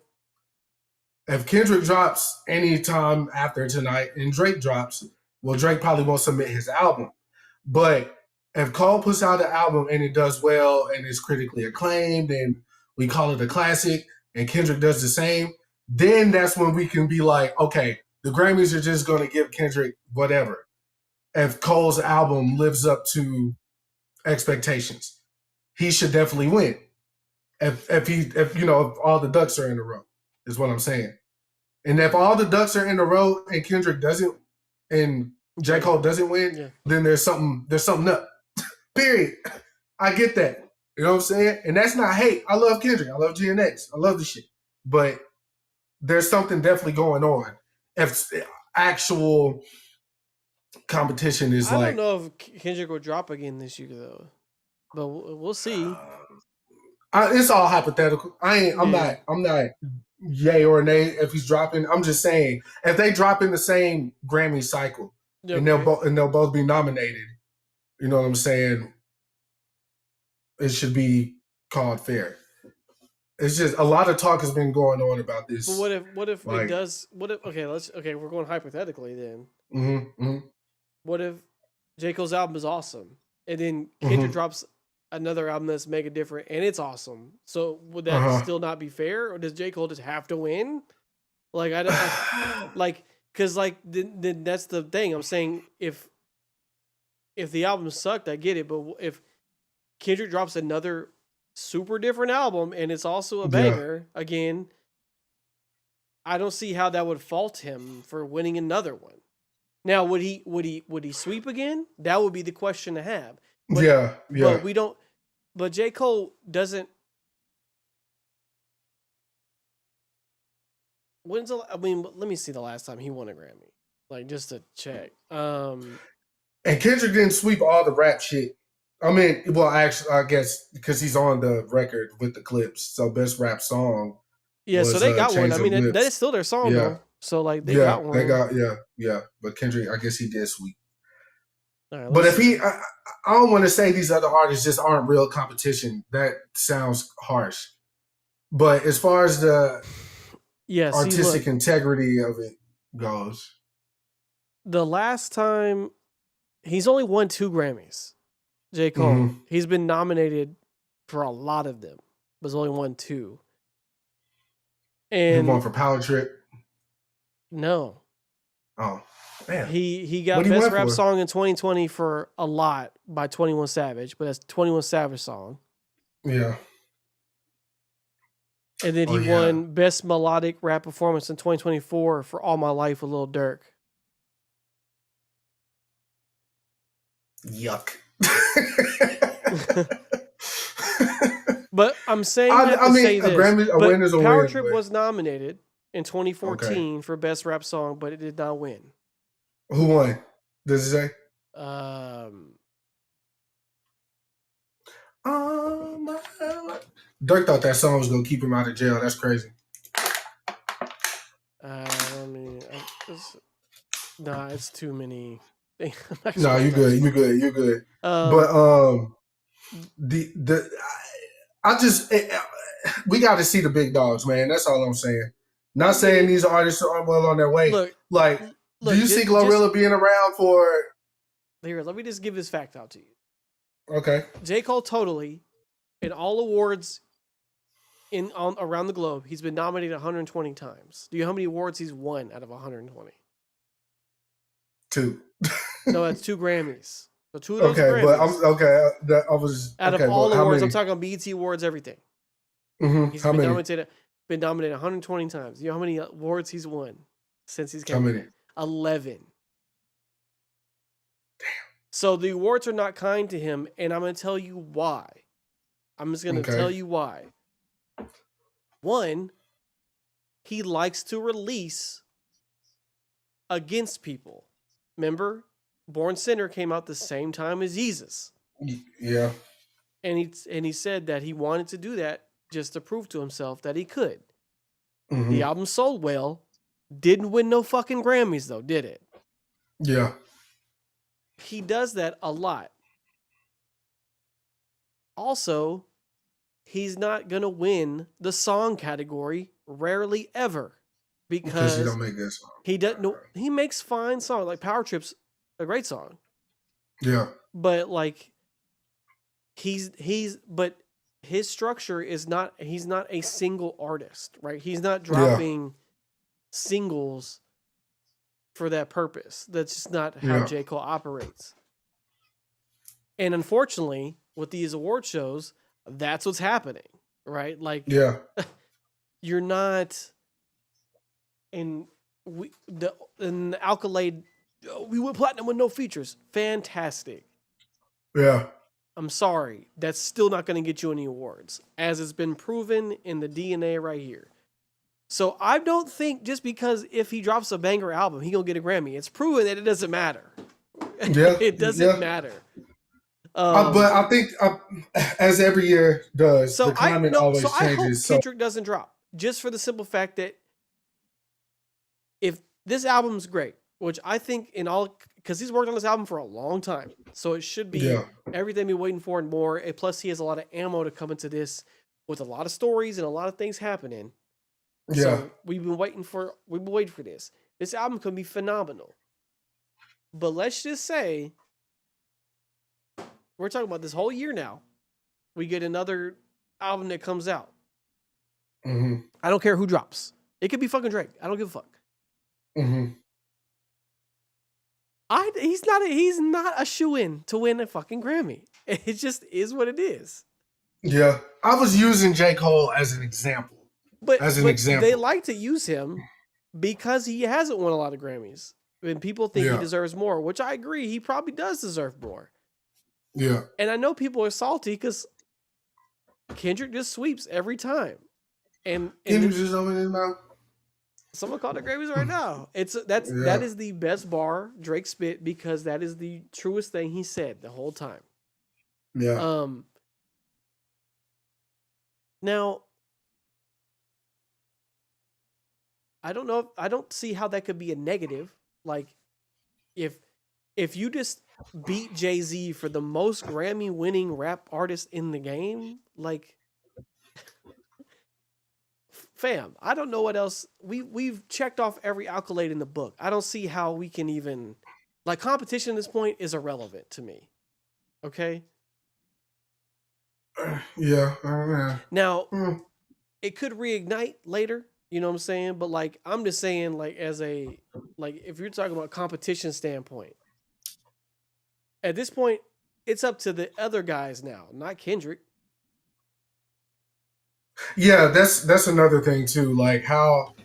Speaker 1: If Kendrick drops anytime after tonight and Drake drops, well, Drake probably won't submit his album. But if Cole puts out an album and it does well and is critically acclaimed and we call it a classic and Kendrick does the same, then that's when we can be like, okay, the Grammys are just going to give Kendrick whatever. If Cole's album lives up to expectations, he should definitely win. if you know if all the ducks are in a row, is what I'm saying. And if all the ducks are in a row and Kendrick doesn't and J. Cole doesn't win, then there's something up. Period. I get that. You know what I'm saying? And that's not hate. I love Kendrick. I love GNX. I love the shit. But there's something definitely going on. If actual competition is
Speaker 2: I don't know if Kendrick will drop again this year though, but we'll see.
Speaker 1: It's all hypothetical. I'm not yay or nay if he's dropping. I'm just saying if they drop in the same Grammy cycle and they'll both be nominated, you know what I'm saying? It should be called fair. It's just a lot of talk has been going on about this.
Speaker 2: But what if it does? We're going hypothetically then.
Speaker 1: Mm-hmm.
Speaker 2: What if J. Cole's album is awesome and then Kendrick drops another album that's mega different and it's awesome? So would that still not be fair, or does J. Cole just have to win? Like I don't because then that's the thing. I'm saying if the album sucked, I get it, but if Kendrick drops another super different album and it's also a banger again, I don't see how that would fault him for winning another one. Now, would he sweep again? That would be the question to have. But, But we don't. But J. Cole doesn't. Let me see the last time he won a Grammy, like just to check.
Speaker 1: And Kendrick didn't sweep all the rap shit. I mean, well, actually, I guess because he's on the record with the Clips, so best rap song.
Speaker 2: Yeah, so they got one. I mean, that is still their song though. So like they got one.
Speaker 1: They got But Kendrick, I guess he did sweep. Right, but if I don't want to say these other artists just aren't real competition. That sounds harsh. But as far as the artistic integrity of it goes,
Speaker 2: the last time he's only won 2 Grammys. J. Cole, he's been nominated for a lot of them, but he's only won 2. And
Speaker 1: he won for Power Trip.
Speaker 2: No.
Speaker 1: Oh, man.
Speaker 2: He got best rap song in 2020 for A Lot by 21 Savage, but that's 21 Savage song.
Speaker 1: Yeah.
Speaker 2: And then he won best melodic rap performance in 2024 for All My Life with Lil Durk.
Speaker 1: Yuck.
Speaker 2: But I'm saying Power Trip was nominated in 2014 for best rap song, but it did not win.
Speaker 1: Who won? Does it say? Durk thought that song was gonna keep him out of jail. That's crazy.
Speaker 2: It's too many.
Speaker 1: No, you're good. But we got to see the big dogs, man. That's all I'm saying. Not saying these artists are well on their way. Look, do you see Glorilla being around for?
Speaker 2: Here, let me just give this fact out to you.
Speaker 1: Okay.
Speaker 2: J. Cole totally, in all awards around the globe, he's been nominated 120 times. Do you know how many awards he's won out of 120?
Speaker 1: 2.
Speaker 2: No, that's 2 Grammys. So 2 of those
Speaker 1: Grammys.
Speaker 2: But
Speaker 1: I was
Speaker 2: out of all awards. I'm talking BET Awards, everything. He's been nominated 120 times. You know how many awards he's won since he's come in? 11.
Speaker 1: Damn.
Speaker 2: So the awards are not kind to him, and I'm going to tell you why. I'm just going to tell you why. One, he likes to release against people. Remember, Born Sinner came out the same time as Jesus.
Speaker 1: Yeah.
Speaker 2: And he said that he wanted to do that just to prove to himself that he could. The album sold well. Didn't win no fucking Grammys, though, did it?
Speaker 1: Yeah.
Speaker 2: He does that a lot. Also, he's not going to win the song category, rarely ever. Because
Speaker 1: he don't make good songs.
Speaker 2: He doesn't. No, he makes fine songs. Like Power Trip's a great song.
Speaker 1: Yeah.
Speaker 2: But like but his structure is not, he's not a single artist, right? He's not dropping singles for that purpose. That's just not how J. Cole operates. And unfortunately, with these award shows, that's what's happening. right? Like,
Speaker 1: yeah,
Speaker 2: you're not in the accolade. We went platinum with no features. Fantastic.
Speaker 1: yeah,
Speaker 2: I'm sorry, that's still not going to get you any awards, as it's been proven in the DNA right here. So I don't think just because if he drops a banger album, he gonna get a Grammy. It's proven that it doesn't matter.
Speaker 1: yeah,
Speaker 2: It doesn't matter.
Speaker 1: But I think as every year does, the climate always
Speaker 2: I hope
Speaker 1: changes.
Speaker 2: Kendrick doesn't drop, just for the simple fact that if this album's great, which I think because he's worked on this album for a long time, so it should be everything we're waiting for and more. And plus, he has a lot of ammo to come into this with a lot of stories and a lot of things happening. Yeah. So we've been waiting for this. This album could be phenomenal. But let's just say we're talking about this whole year now. We get another album that comes out.
Speaker 1: Mm-hmm.
Speaker 2: I don't care who drops. It could be fucking Drake. I don't give a fuck.
Speaker 1: Mm-hmm.
Speaker 2: He's not a shoo-in to win a fucking Grammy. It just is what it is.
Speaker 1: Yeah. I was using J. Cole as an example.
Speaker 2: But they like to use him because he hasn't won a lot of Grammys. And people think he deserves more, which I agree. He probably does deserve more.
Speaker 1: Yeah.
Speaker 2: And I know people are salty because Kendrick just sweeps every time. And
Speaker 1: Kendrick just over his mouth.
Speaker 2: Someone called it Grammys right now. That is the best bar Drake spit because that is the truest thing he said the whole time.
Speaker 1: Yeah.
Speaker 2: Now, I don't know. I don't see how that could be a negative. Like, if you just beat Jay-Z for the most Grammy-winning rap artist in the game, like, fam, I don't know what else. We've checked off every accolade in the book. I don't see how we can even, like, competition at this point is irrelevant to me. Okay?
Speaker 1: Yeah.
Speaker 2: Now, it could reignite later. You know what I'm saying? But like, I'm just saying, like, if you're talking about competition standpoint, at this point, it's up to the other guys now, not Kendrick.
Speaker 1: Yeah, that's another thing too. Like, how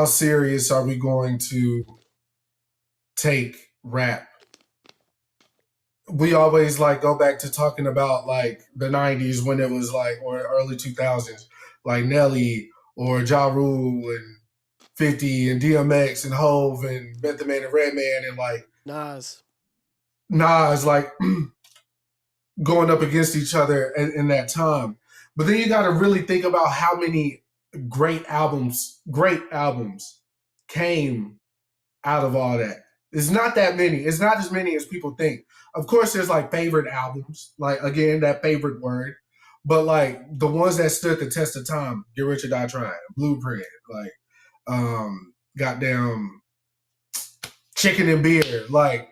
Speaker 1: serious are we going to take rap? We always like go back to talking about like the 90s when it was like, or early 2000s, like Nelly or Ja Rule and 50 and DMX and Hove and Method Man and Redman and like Nas like going up against each other in that time. But then you got to really think about how many great albums came out of all that. It's not that many. It's not as many as people think. Of course, there's like favorite albums, like again, that favorite word. But like the ones that stood the test of time, Get Rich or Die Trying, Blueprint, like goddamn Chicken and Beer, like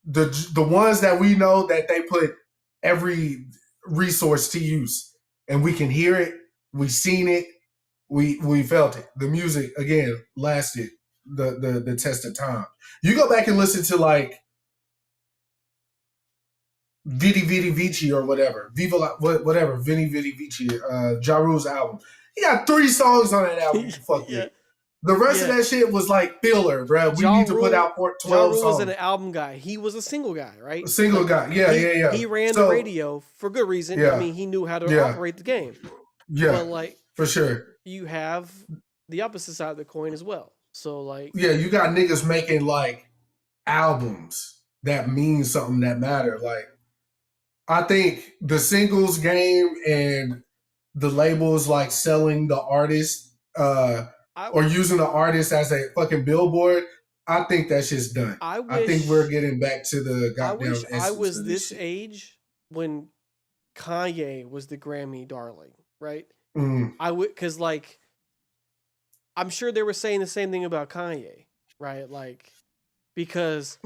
Speaker 1: the ones that we know that they put every resource to use, and we can hear it, we seen it, we felt it. The music again lasted the test of time. You go back and listen to like Vidi Vidi Vici or whatever, whatever, Vini Vidi Vici, Ja Rule's album. He got 3 songs on that album. Fuck me. The rest of that shit was like filler, bro. We need to put out 12 songs. Ja Rule
Speaker 2: wasn't an album guy. He was a single guy, right?
Speaker 1: A single guy. Yeah.
Speaker 2: He ran the radio for good reason. Yeah. I mean, he knew how to operate the game.
Speaker 1: Yeah.
Speaker 2: But like,
Speaker 1: for sure.
Speaker 2: You have the opposite side of the coin as well. So like,
Speaker 1: yeah, you got niggas making like albums that mean something that matter. Like, I think the singles game and the labels like selling the artist or using the artist as a fucking billboard, I think that shit's done. I think we're getting back to the goddamn essence.
Speaker 2: I was this age when Kanye was the Grammy darling, right? I would, because like, I'm sure they were saying the same thing about Kanye, right? Like, because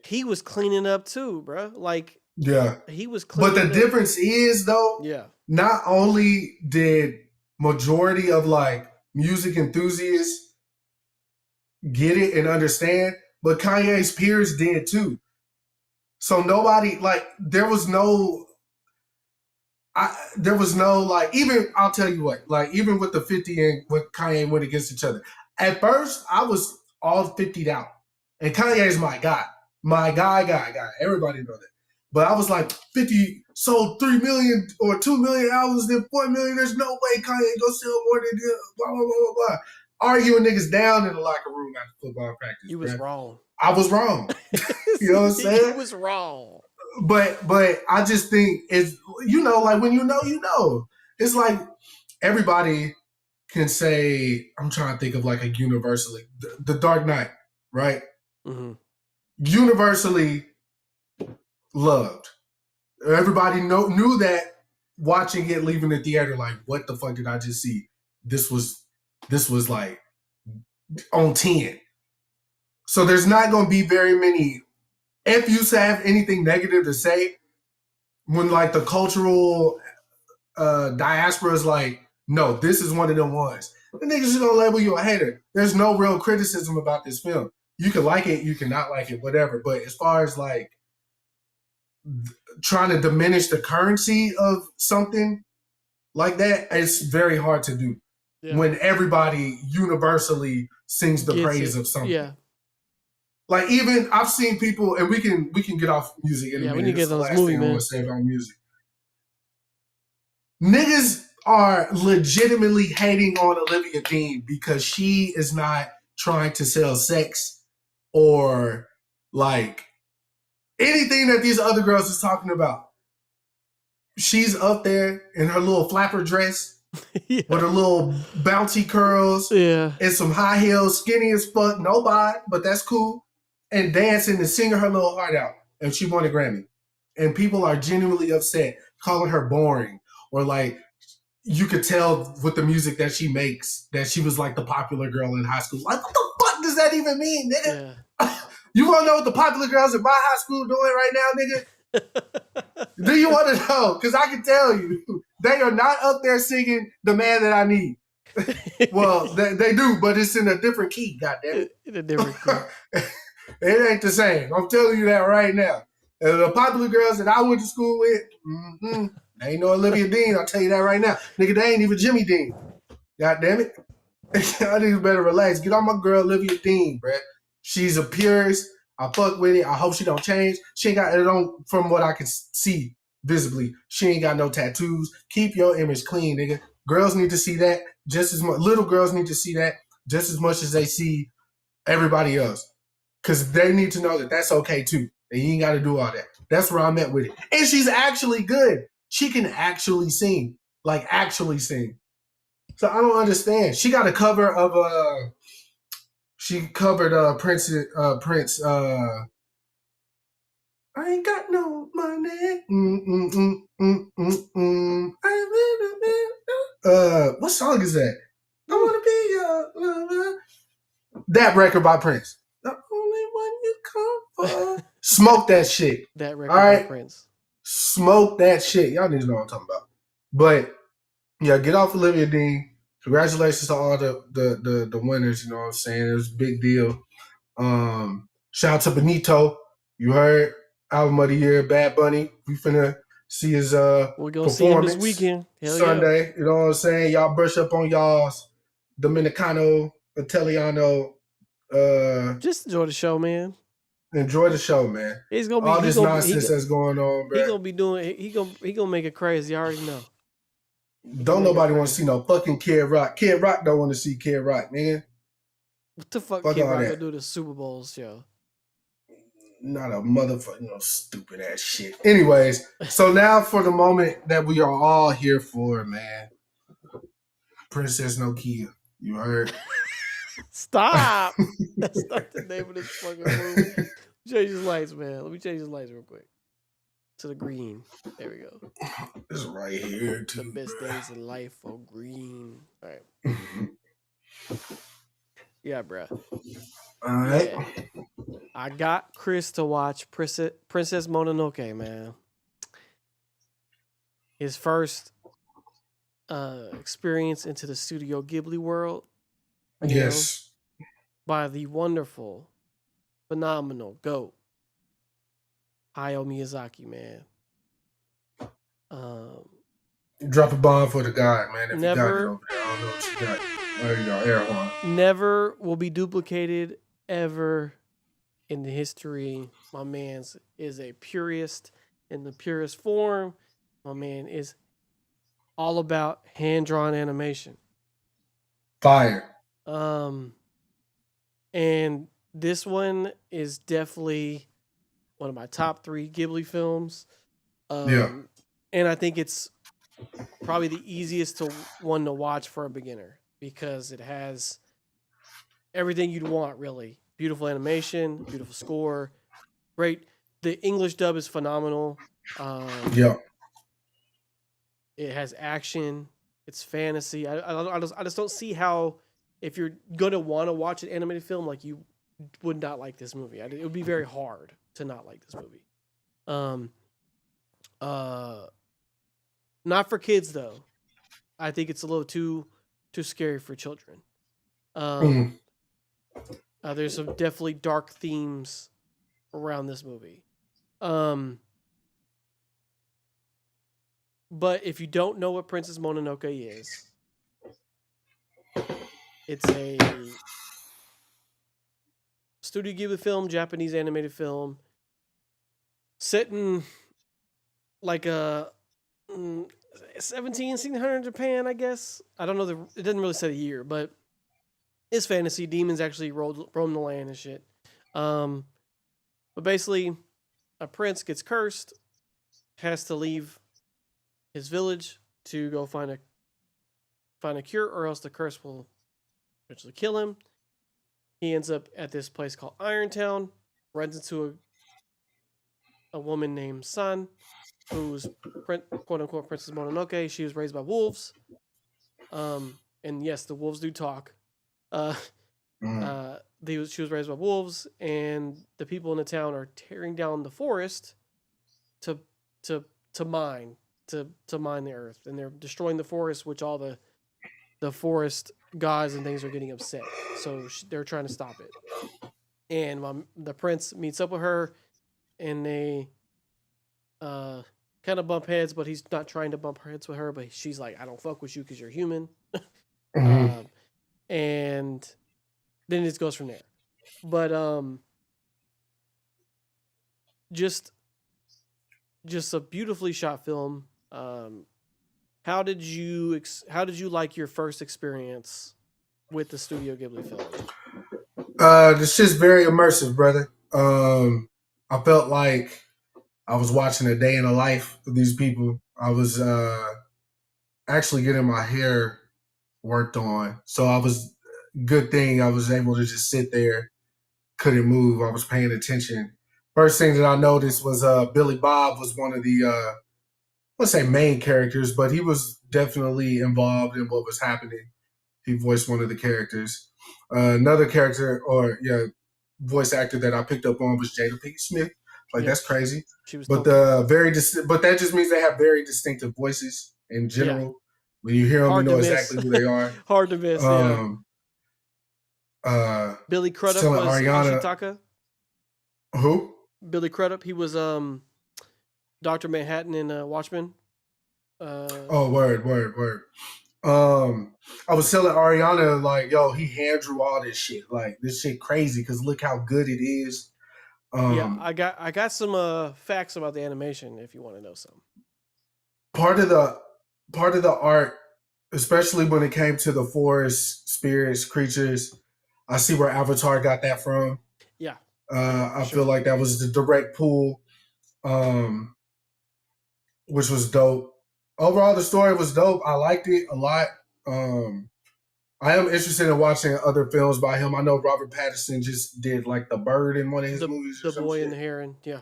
Speaker 2: he was cleaning up too, bro. Like,
Speaker 1: yeah,
Speaker 2: he was cleaning
Speaker 1: up. But the difference is, though, not only did majority of like music enthusiasts get it and understand, but Kanye's peers did too. So nobody, like, there was no there was no like, even I'll tell you what, like even with the 50 and with Kanye went against each other. At first, I was all 50'd out, and Kanye is my guy, guy. Everybody know that. But I was like, 50 sold 3 million or 2 million albums, then 4 million. There's no way Kanye go sell more than blah blah blah blah blah. Arguing niggas down in the locker room after football practice.
Speaker 2: You was wrong.
Speaker 1: I was wrong. You know what I'm saying?
Speaker 2: You was wrong.
Speaker 1: But I just think it's, like when you know. It's like everybody can say, I'm trying to think of like a universally, the Dark Knight, right?
Speaker 2: Mm-hmm.
Speaker 1: Universally loved. Everybody knew that watching it, leaving the theater, like, what the fuck did I just see? This was like on 10. So there's not going to be very many, if you have anything negative to say, when like the cultural diaspora is like, no, this is one of them ones. The niggas just gonna label you a hater. There's no real criticism about this film. You can like it, you can not like it, whatever. But as far as like trying to diminish the currency of something like that, it's very hard to do. Yeah. When everybody universally sings the praise of something. Yeah. Like even I've seen people, and we can get off music in a minute. We need to get those movie, man. I want to say about music. Niggas are legitimately hating on Olivia Dean because she is not trying to sell sex or like anything that these other girls is talking about. She's up there in her little flapper dress with her little bouncy curls and some high heels, skinny as fuck, no bod, but that's cool, and dancing and singing her little heart out. And she won a Grammy. And people are genuinely upset, calling her boring, or like you could tell with the music that she makes that she was like the popular girl in high school. Like, what the fuck does that even mean, nigga? Yeah. You want to know what the popular girls in my high school doing right now, nigga? Do you want to know? Because I can tell you, they are not up there singing The Man That I Need. Well, they do, but it's in a different key, goddammit. In a different key. It ain't the same. I'm telling you that right now. And the popular girls that I went to school with, they ain't no Olivia Dean, I'll tell you that right now. Nigga, they ain't even Jimmy Dean. God damn it. Y'all niggas better relax. Get on my girl Olivia Dean, bruh. She's a purist. I fuck with it. I hope she don't change. She ain't got it on, from what I can see visibly. She ain't got no tattoos. Keep your image clean, nigga. Girls need to see that just as much. Little girls need to see that just as much as they see everybody else. Because they need to know that that's okay too. And you ain't got to do all that. That's where I'm at with it. And she's actually good. She can actually sing. Like, actually sing. So I don't understand. She got a cover of she covered Prince I ain't got no money. What song is that? I wanna be your lover. That record by Prince. The only one you come for. Smoke that shit.
Speaker 2: That record by Prince.
Speaker 1: Smoke that shit. Y'all need to know what I'm talking about. But yeah, get off Olivia Dean. Congratulations to all the winners, you know what I'm saying? It was a big deal. Shout out to Benito. You heard album of the year, Bad Bunny. We finna see his
Speaker 2: we're gonna
Speaker 1: performance
Speaker 2: see him this weekend. Hell
Speaker 1: Sunday.
Speaker 2: Yeah.
Speaker 1: You know what I'm saying? Y'all brush up on y'all's Dominicano, Italiano.
Speaker 2: Just enjoy the show, man.
Speaker 1: Enjoy the show, man.
Speaker 2: It's gonna be
Speaker 1: all this nonsense that's going on, bro.
Speaker 2: He gonna be doing. He gonna make it crazy. I already know.
Speaker 1: Don't nobody want to see no fucking Kid Rock. Kid Rock don't want to see Kid Rock, nigga.
Speaker 2: What the fuck Kid Rock gonna do the Super Bowl show?
Speaker 1: Not a motherfucking stupid ass shit. Anyways, so now for the moment that we are all here for, man. Princess Nokia. You heard?
Speaker 2: Stop. That's not the name of this fucking movie. Change his lights, man. Let me change his lights real quick. To the green. There we go.
Speaker 1: It's right here, too.
Speaker 2: The best days in life are green. All right. Yeah, bro.
Speaker 1: All right.
Speaker 2: Yeah. I got Kris to watch Princess Mononoke, man. His first experience into the Studio Ghibli world.
Speaker 1: Yes.
Speaker 2: By the wonderful, phenomenal GOAT, Hayao Miyazaki, man.
Speaker 1: Drop a bomb for the guy, man. If you got it
Speaker 2: Never,
Speaker 1: over there, I don't know what you got. There you go, air horn.
Speaker 2: never will be duplicated ever in the history. My man's is a purist in the purest form. My man is all about hand drawn animation.
Speaker 1: Fire.
Speaker 2: And this one is definitely one of my top 3 Ghibli films.
Speaker 1: Yeah.
Speaker 2: And I think it's probably the easiest one to watch for a beginner because it has everything you'd want, really. Beautiful animation, beautiful score, great. The English dub is phenomenal.
Speaker 1: Yeah.
Speaker 2: It has action. It's fantasy. I just don't see how, if you're gonna want to watch an animated film, like, you would not like this movie. It would be very hard to not like this movie. Not for kids though. I think it's a little too scary for children. There's some definitely dark themes around this movie. But if you don't know what Princess Mononoke is, it's a Studio Ghibli film, Japanese animated film, set in like a 1600 Japan, I guess. I don't know, it doesn't really say a year, but it's fantasy. Demons actually roam the land and shit. But basically, a prince gets cursed, has to leave his village to go find a cure, or else the curse will eventually kill him. He ends up at this place called Irontown, runs into a woman named Sun, who's quote unquote Princess Mononoke. She was raised by wolves. And yes, the wolves do talk. She was raised by wolves, and the people in the town are tearing down the forest to mine the earth, and they're destroying the forest, which all the forest gods and things are getting upset. So they're trying to stop it. And the prince meets up with her, and they kind of bump heads, but he's not trying to bump heads with her. But she's like, "I don't fuck with you because you're human." And then it goes from there. But just a beautifully shot film. How did you like your first experience with the Studio Ghibli film?
Speaker 1: This shit's very immersive, brother. I felt like I was watching a day in the life of these people. I was actually getting my hair worked on, so good thing I was able to just sit there, couldn't move. I was paying attention. First thing that I noticed was Billy Bob was one of the let's say main characters, but he was definitely involved in what was happening. He voiced one of the characters. Another character, voice actor that I picked up on was Jada Pinkett Smith. Like, that's crazy.
Speaker 2: She was
Speaker 1: but but that just means they have very distinctive voices in general. Yeah. When you hear them, you know exactly who they are.
Speaker 2: Hard to miss. Billy Crudup was
Speaker 1: Ariana.
Speaker 2: Ashitaka.
Speaker 1: Who?
Speaker 2: Billy Crudup. He was Dr. Manhattan in Watchmen.
Speaker 1: Word. I was telling Ariana, like, yo, he hand drew all this shit. Like, this shit crazy because look how good it is.
Speaker 2: I got some facts about the animation if you want to know some.
Speaker 1: Part of the art, especially when it came to the forest, spirits, creatures, I see where Avatar got that from.
Speaker 2: Yeah.
Speaker 1: I feel like that was the direct pull, which was dope. Overall, the story was dope. I liked it a lot. I am interested in watching other films by him. I know Robert Pattinson just did like The Bird in one of his movies.
Speaker 2: The Boy and the Heron, yeah.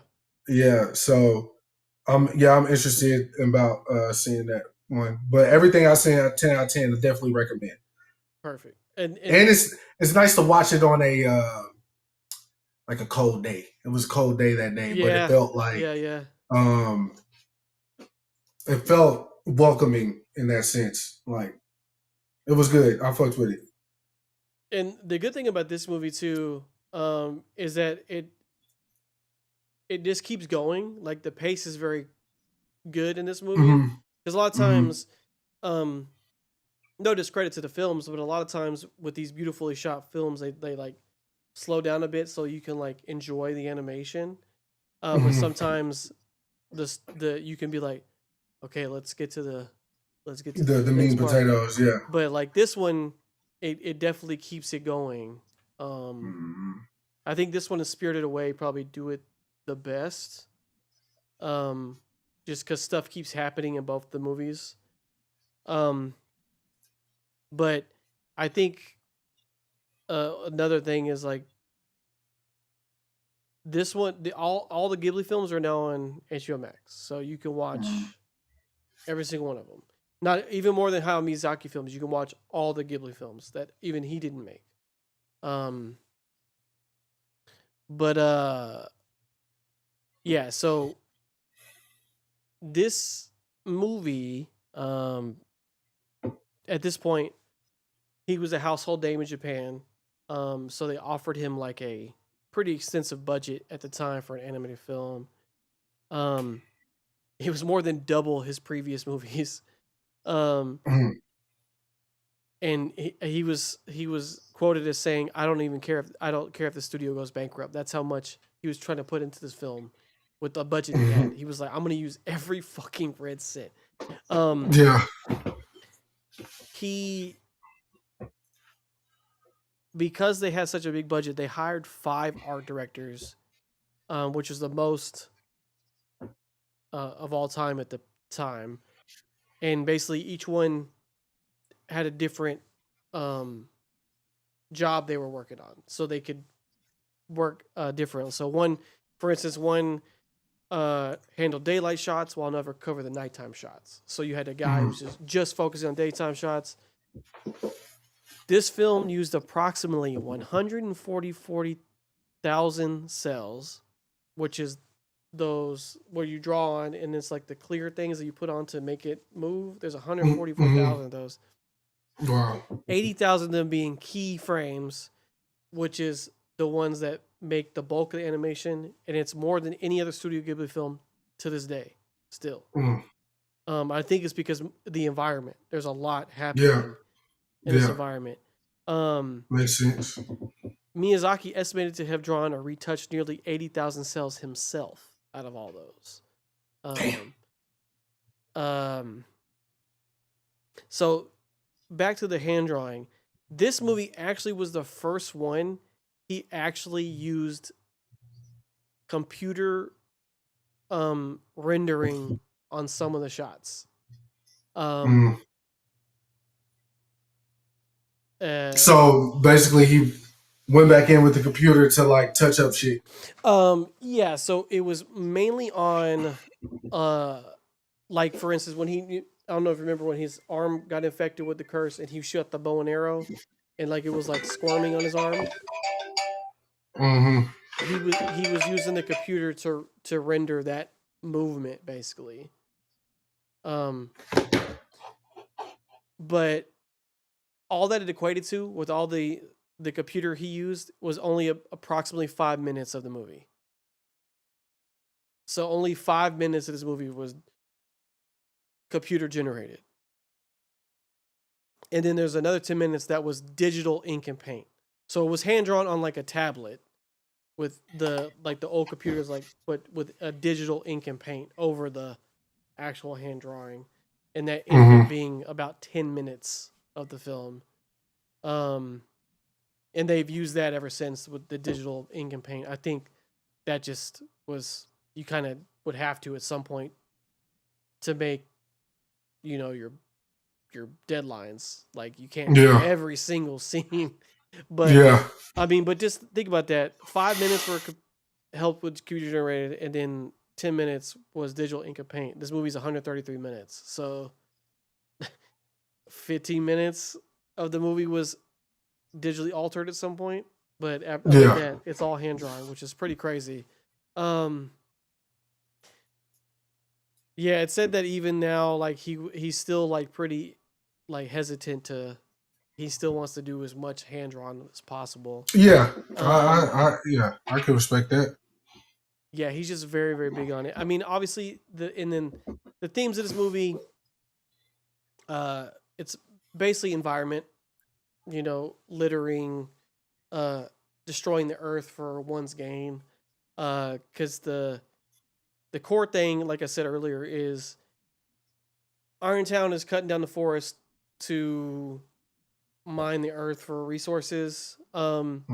Speaker 1: Yeah, so I'm interested about seeing that one. But everything I see at 10 out of 10, I definitely recommend.
Speaker 2: Perfect.
Speaker 1: And it's nice to watch it on a like a cold day. It was a cold day that day, but it felt like it felt welcoming in that sense. Like, it was good. I fucked with it.
Speaker 2: And the good thing about this movie too, is that it just keeps going. Like, the pace is very good in this movie. Because a lot of times no discredit to the films, but a lot of times with these beautifully shot films, they like slow down a bit so you can like enjoy the animation. But sometimes the you can be like, okay, let's get to the
Speaker 1: the meat and potatoes, yeah.
Speaker 2: But like this one, it definitely keeps it going. I think this one is Spirited Away probably do it the best. Just because stuff keeps happening in both the movies. But I think another thing is like this one. All the Ghibli films are now on HBO Max, so you can watch every single one of them. Not even more than Hayao Miyazaki films. You can watch all the Ghibli films that even he didn't make. But yeah. So this movie, at this point, he was a household name in Japan. So they offered him like a pretty extensive budget at the time for an animated film. It was more than double his previous movies. And he was quoted as saying, I don't care if the studio goes bankrupt. That's how much he was trying to put into this film with the budget he had. He was like, I'm going to use every fucking red cent. Because they had such a big budget, they hired 5 art directors, which was the most of all time at the time. And basically each one had a different job they were working on, so they could work differently. So one handled daylight shots while another covered the nighttime shots. So you had a guy who was just focusing on daytime shots. This film used approximately 140,000 cells, which is those where you draw on, and it's like the clear things that you put on to make it move. There's 144,000 of those.
Speaker 1: Wow.
Speaker 2: 80,000 of them being key frames, which is the ones that make the bulk of the animation, and it's more than any other Studio Ghibli film to this day, still. I think it's because the environment. There's a lot happening in this environment.
Speaker 1: Makes sense.
Speaker 2: Miyazaki estimated to have drawn or retouched nearly 80,000 cells himself out of all those. So back to the hand drawing. This movie actually was the first one he actually used computer rendering on some of the shots.
Speaker 1: So basically he went back in with the computer to like touch up shit.
Speaker 2: Yeah, so it was mainly on like for instance when I don't know if you remember when his arm got infected with the curse and he shot the bow and arrow and like it was like squirming on his arm. He was using the computer to render that movement basically. But all that it equated to with all the computer he used was only approximately 5 minutes of the movie. So only 5 minutes of this movie was computer generated. And then there's another 10 minutes that was digital ink and paint. So it was hand drawn on like a tablet with the old computers, but with a digital ink and paint over the actual hand drawing. And that ended up being about 10 minutes of the film. And they've used that ever since with the digital ink and paint. I think that just was, you kind of would have to at some point to make, your deadlines. Like you can't do every single scene. But but just think about that. 5 minutes were help with computer generated, and then 10 minutes was digital ink and paint. This movie's 133 minutes. So 15 minutes of the movie was digitally altered at some point, but after that, it's all hand drawing, which is pretty crazy. It said that even now, like he's still like pretty like hesitant to. He still wants to do as much hand drawn as possible.
Speaker 1: Yeah, I can respect that.
Speaker 2: Yeah, he's just very, very big on it. I mean, obviously, the themes of this movie It's basically environment, littering, destroying the earth for one's gain. Because the core thing, like I said earlier, is Irontown is cutting down the forest to mine the earth for resources. And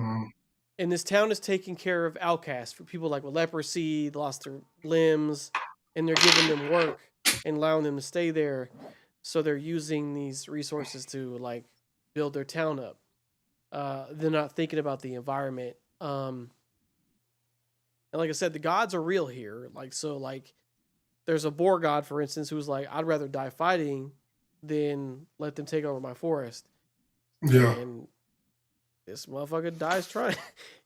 Speaker 2: this town is taking care of outcasts, for people like with leprosy, lost their limbs, and they're giving them work and allowing them to stay there. So they're using these resources to like build their town up. They're not thinking about the environment. And like I said, the gods are real here. Like there's a boar god, for instance, who's like, I'd rather die fighting than let them take over my forest.
Speaker 1: Yeah.
Speaker 2: And this motherfucker dies trying.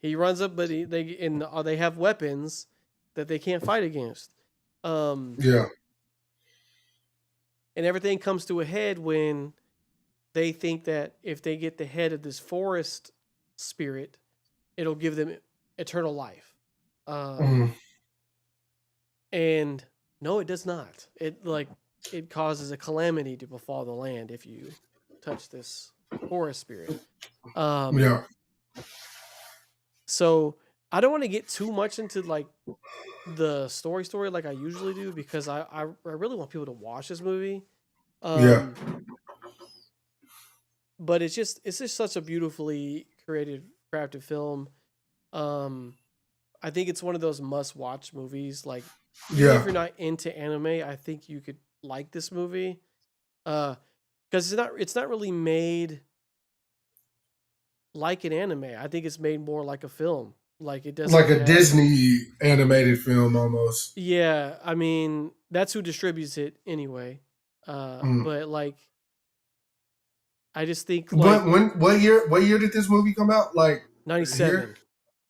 Speaker 2: He runs up, but they have weapons that they can't fight against.
Speaker 1: Yeah.
Speaker 2: And everything comes to a head when they think that if they get the head of this forest spirit, it'll give them eternal life. And no, it does not. It causes a calamity to befall the land if you touch this forest spirit.
Speaker 1: Yeah.
Speaker 2: So I don't want to get too much into like the story like I usually do, because I really want people to watch this movie.
Speaker 1: Yeah.
Speaker 2: But it's just such a beautifully crafted film. I think it's one of those must watch movies. Like, even if you're not into anime, I think you could like this movie. Because it's not really made like an anime. I think it's made more like a film. Like, it doesn't
Speaker 1: like a Disney animated film almost.
Speaker 2: Yeah, I mean, that's who distributes it anyway. But like, I just think like
Speaker 1: what year did this movie come out? Like
Speaker 2: 97.
Speaker 1: Here?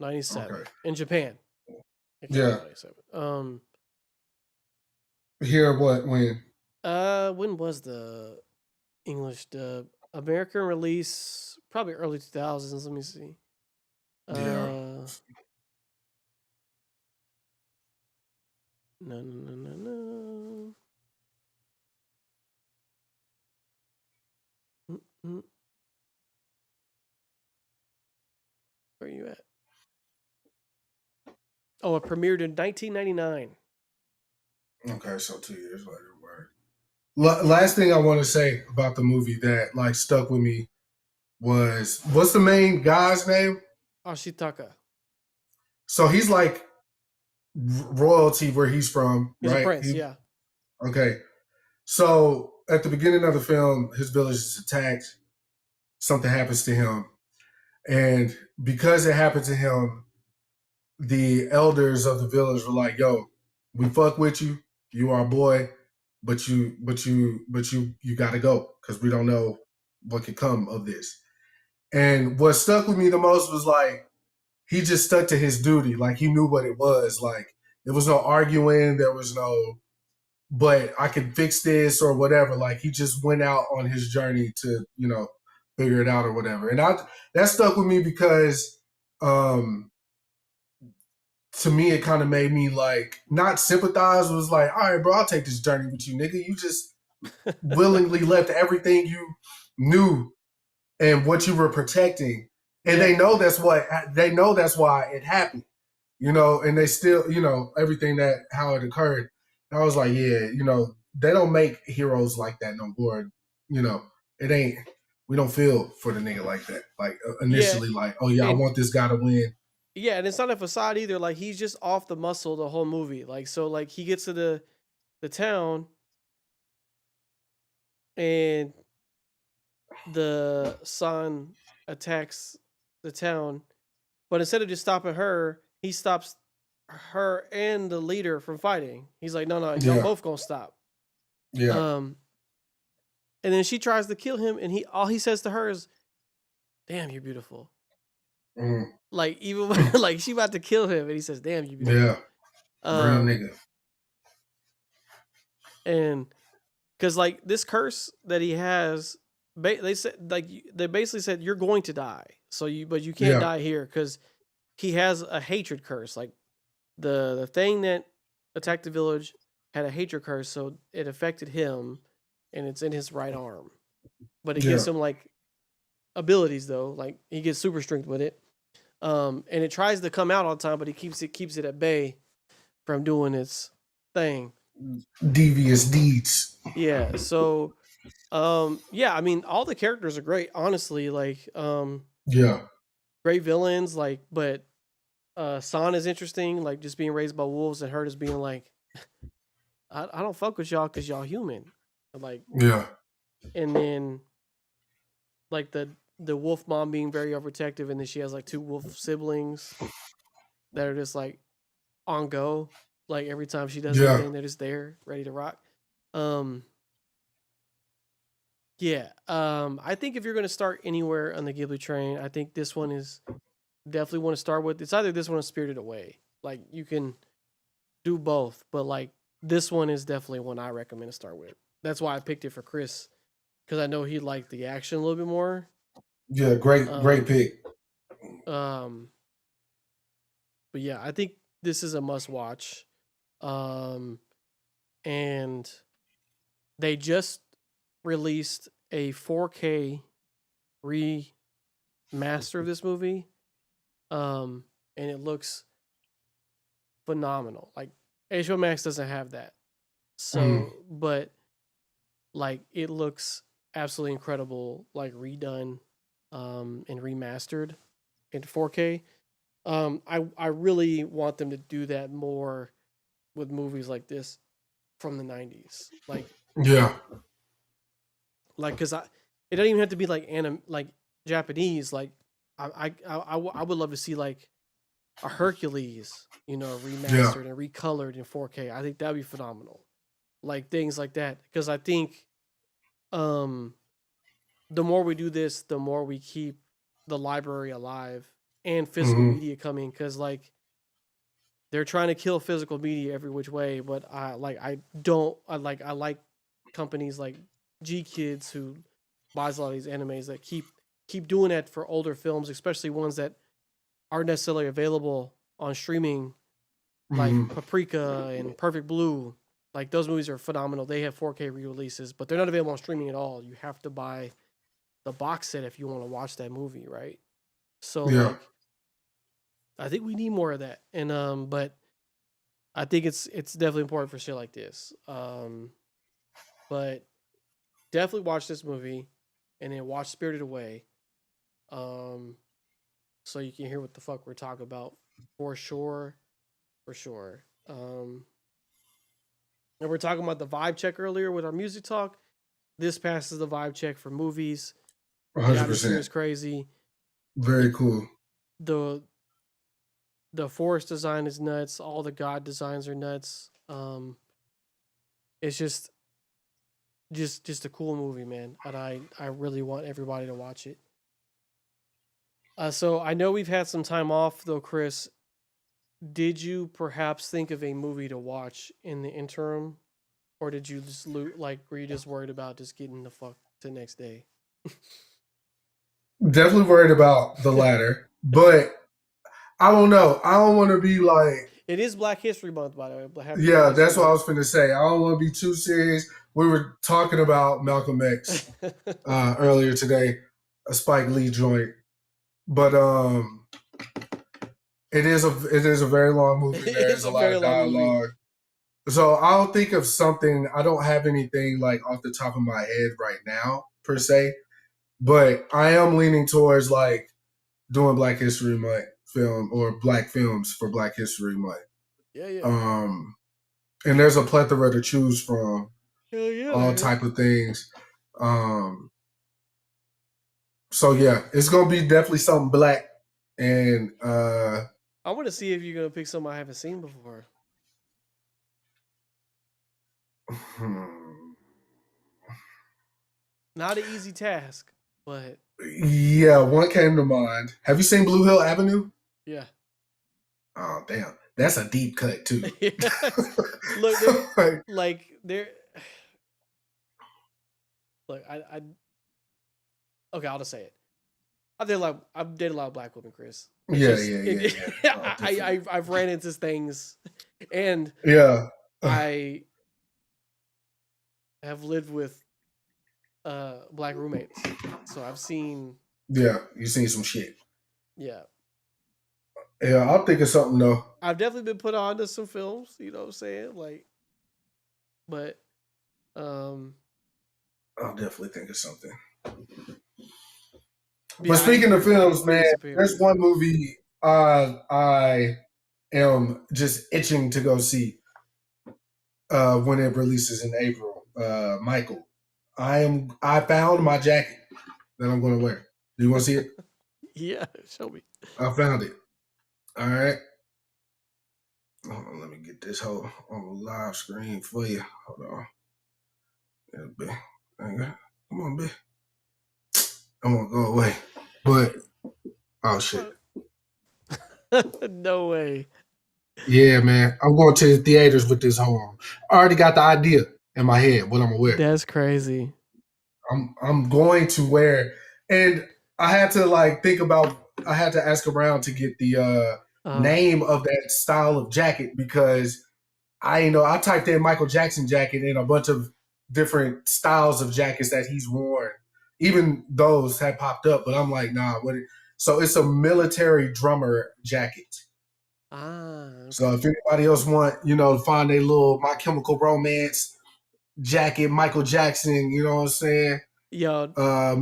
Speaker 2: 97
Speaker 1: Okay.
Speaker 2: in Japan.
Speaker 1: Yeah.
Speaker 2: 97.
Speaker 1: Here what when?
Speaker 2: When was the English dub? American release probably early 2000s. Let me see.
Speaker 1: Yeah.
Speaker 2: No. Where are you at? Oh, it premiered in 1999.
Speaker 1: Okay, so 2 years later. Last thing I want to say about the movie that like stuck with me was, what's the main guy's name?
Speaker 2: Ashitaka.
Speaker 1: So he's like royalty where he's from,
Speaker 2: He's
Speaker 1: right?
Speaker 2: a prince, yeah.
Speaker 1: Okay. So at the beginning of the film, his village is attacked. Something happens to him. And because it happened to him, the elders of the village were like, yo, we fuck with you. You are a boy, but you gotta go, because we don't know what could come of this. And what stuck with me the most was like, he just stuck to his duty. Like, he knew what it was. Like, there was no arguing. There was no, but I can fix this or whatever. Like, he just went out on his journey to, figure it out or whatever. And that stuck with me because, to me, it kind of made me like not sympathize. It was like, all right, bro, I'll take this journey with you, nigga. You just willingly left everything you knew and what you were protecting, and they know that's why it happened, and they still, everything how it occurred. And I was like, yeah, they don't make heroes like that no more. It ain't. We don't feel for the nigga like that. Like initially, like, oh yeah, I want this guy to win.
Speaker 2: Yeah, and it's not a facade either. Like, he's just off the muscle the whole movie. Like, so like he gets to the town, and the son attacks the town, but instead of just stopping her, he stops her and the leader from fighting. He's like, no, y'all both gonna stop.
Speaker 1: Yeah.
Speaker 2: And then she tries to kill him, and all he says to her is, "Damn, you're beautiful." Like, even like she about to kill him, and he says, "Damn, you're beautiful."
Speaker 1: Yeah. Real nigga.
Speaker 2: And because like this curse that he has, they said, like, they basically said, you're going to die. But you can't die here, because he has a hatred curse. Like, the thing that attacked the village had a hatred curse, so it affected him. and it's in his right arm. But it gives him like abilities though, like he gets super strength with it. And it tries to come out all the time, but he keeps it at bay from doing its thing.
Speaker 1: Devious deeds.
Speaker 2: Yeah. So, yeah, I mean, all the characters are great, honestly. Like, great villains. Like, but San is interesting. Like, just being raised by wolves, and her just being like, I don't fuck with y'all because y'all human. Like, and then like the wolf mom being very overprotective, and then she has like 2 wolf siblings that are just like on go. Like every time she does anything, they're just there, ready to rock. Yeah. I think if you're gonna start anywhere on the Ghibli train, I think this one is definitely want to start with. It's either this one or Spirited Away. Like you can do both, but like this one is definitely one I recommend to start with. That's why I picked it for Chris, because I know he liked the action a little bit more.
Speaker 1: Yeah, great pick.
Speaker 2: But yeah, I think this is a must watch. And they just released a 4K remaster of this movie. And it looks phenomenal. Like HBO Max doesn't have that. So, but like it looks absolutely incredible, like redone and remastered in 4K. I really want them to do that more with movies like this from the 90s. Like cuz it doesn't even have to be like like Japanese. Like I would love to see like a Hercules, you know, remastered and recolored in 4K. I think that'd be phenomenal. Like things like that, because I think the more we do this, the more we keep the library alive and physical media coming, because like they're trying to kill physical media every which way. But I like companies like G Kids, who buys a lot of these animes, that keep doing that for older films, especially ones that aren't necessarily available on streaming, like Paprika and Perfect Blue. Like those movies are phenomenal. They have 4K re-releases, but they're not available on streaming at all. You have to buy the box set if you want to watch that movie, right? So like I think we need more of that. And but I think it's definitely important for shit like this. But definitely watch this movie and then watch Spirited Away. So you can hear what the fuck we're talking about for sure. For sure. And we're talking about the vibe check earlier with our music talk. This passes the vibe check for movies.
Speaker 1: 100%.
Speaker 2: The atmosphere is crazy.
Speaker 1: Very cool.
Speaker 2: The forest design is nuts. All the god designs are nuts. It's just a cool movie, man. And I really want everybody to watch it. So I know we've had some time off though, Chris. Did you perhaps think of a movie to watch in the interim? Or did you just were you just worried about just getting the fuck to the next day?
Speaker 1: Definitely worried about the latter, but I don't know. I don't want to be like.
Speaker 2: It is Black History Month, by the way.
Speaker 1: Yeah, that's what I was finna say. I don't want to be too serious. We were talking about Malcolm X earlier today, a Spike Lee joint, but it is a very long movie. There's a lot of dialogue. So I'll think of something. I don't have anything like off the top of my head right now per se, but I am leaning towards like doing Black History Month film or Black films for Black History Month.
Speaker 2: Yeah.
Speaker 1: And there's a plethora to choose from.
Speaker 2: Hell yeah,
Speaker 1: all type of things. So yeah, it's gonna be definitely something black. And
Speaker 2: I want to see if you're gonna pick something I haven't seen before. Not an easy task, but
Speaker 1: yeah, one came to mind. Have you seen Blue Hill Avenue?
Speaker 2: Yeah.
Speaker 1: Oh damn, that's a deep cut too.
Speaker 2: Look, they're look. Okay, I'll just say it. I've dated a lot of black women, Chris. I've ran into things, and
Speaker 1: yeah,
Speaker 2: I have lived with black roommates, so I've seen.
Speaker 1: Yeah, you seen some shit.
Speaker 2: Yeah.
Speaker 1: Yeah, I'll think of something though.
Speaker 2: I've definitely been put on to some films, you know what I'm saying? Like, but
Speaker 1: I'll definitely think of something. But
Speaker 2: yeah,
Speaker 1: speaking of films, man,
Speaker 2: movies appear.
Speaker 1: there's one movie I am just itching to go see when it releases in April. Michael. I found my jacket that I'm gonna wear. Do you want to see it?
Speaker 2: Yeah, show me.
Speaker 1: I found it. All right. Hold on, let me get this whole on the live screen for you. Hold on. Yeah, come on, bitch. I won't go away. But oh shit.
Speaker 2: No way.
Speaker 1: Yeah, man. I'm going to the theaters with this home. I already got the idea in my head what I'm gonna wear.
Speaker 2: That's crazy.
Speaker 1: I'm going to wear, and I had to like think about. I had to ask around to get the name of that style of jacket because I typed in Michael Jackson jacket and a bunch of different styles of jackets that he's worn. Even those had popped up, but I'm like, nah. So it's a military drummer jacket.
Speaker 2: Okay.
Speaker 1: So if anybody else want, to find a little My Chemical Romance jacket, Michael Jackson, you know what I'm saying?
Speaker 2: Yo,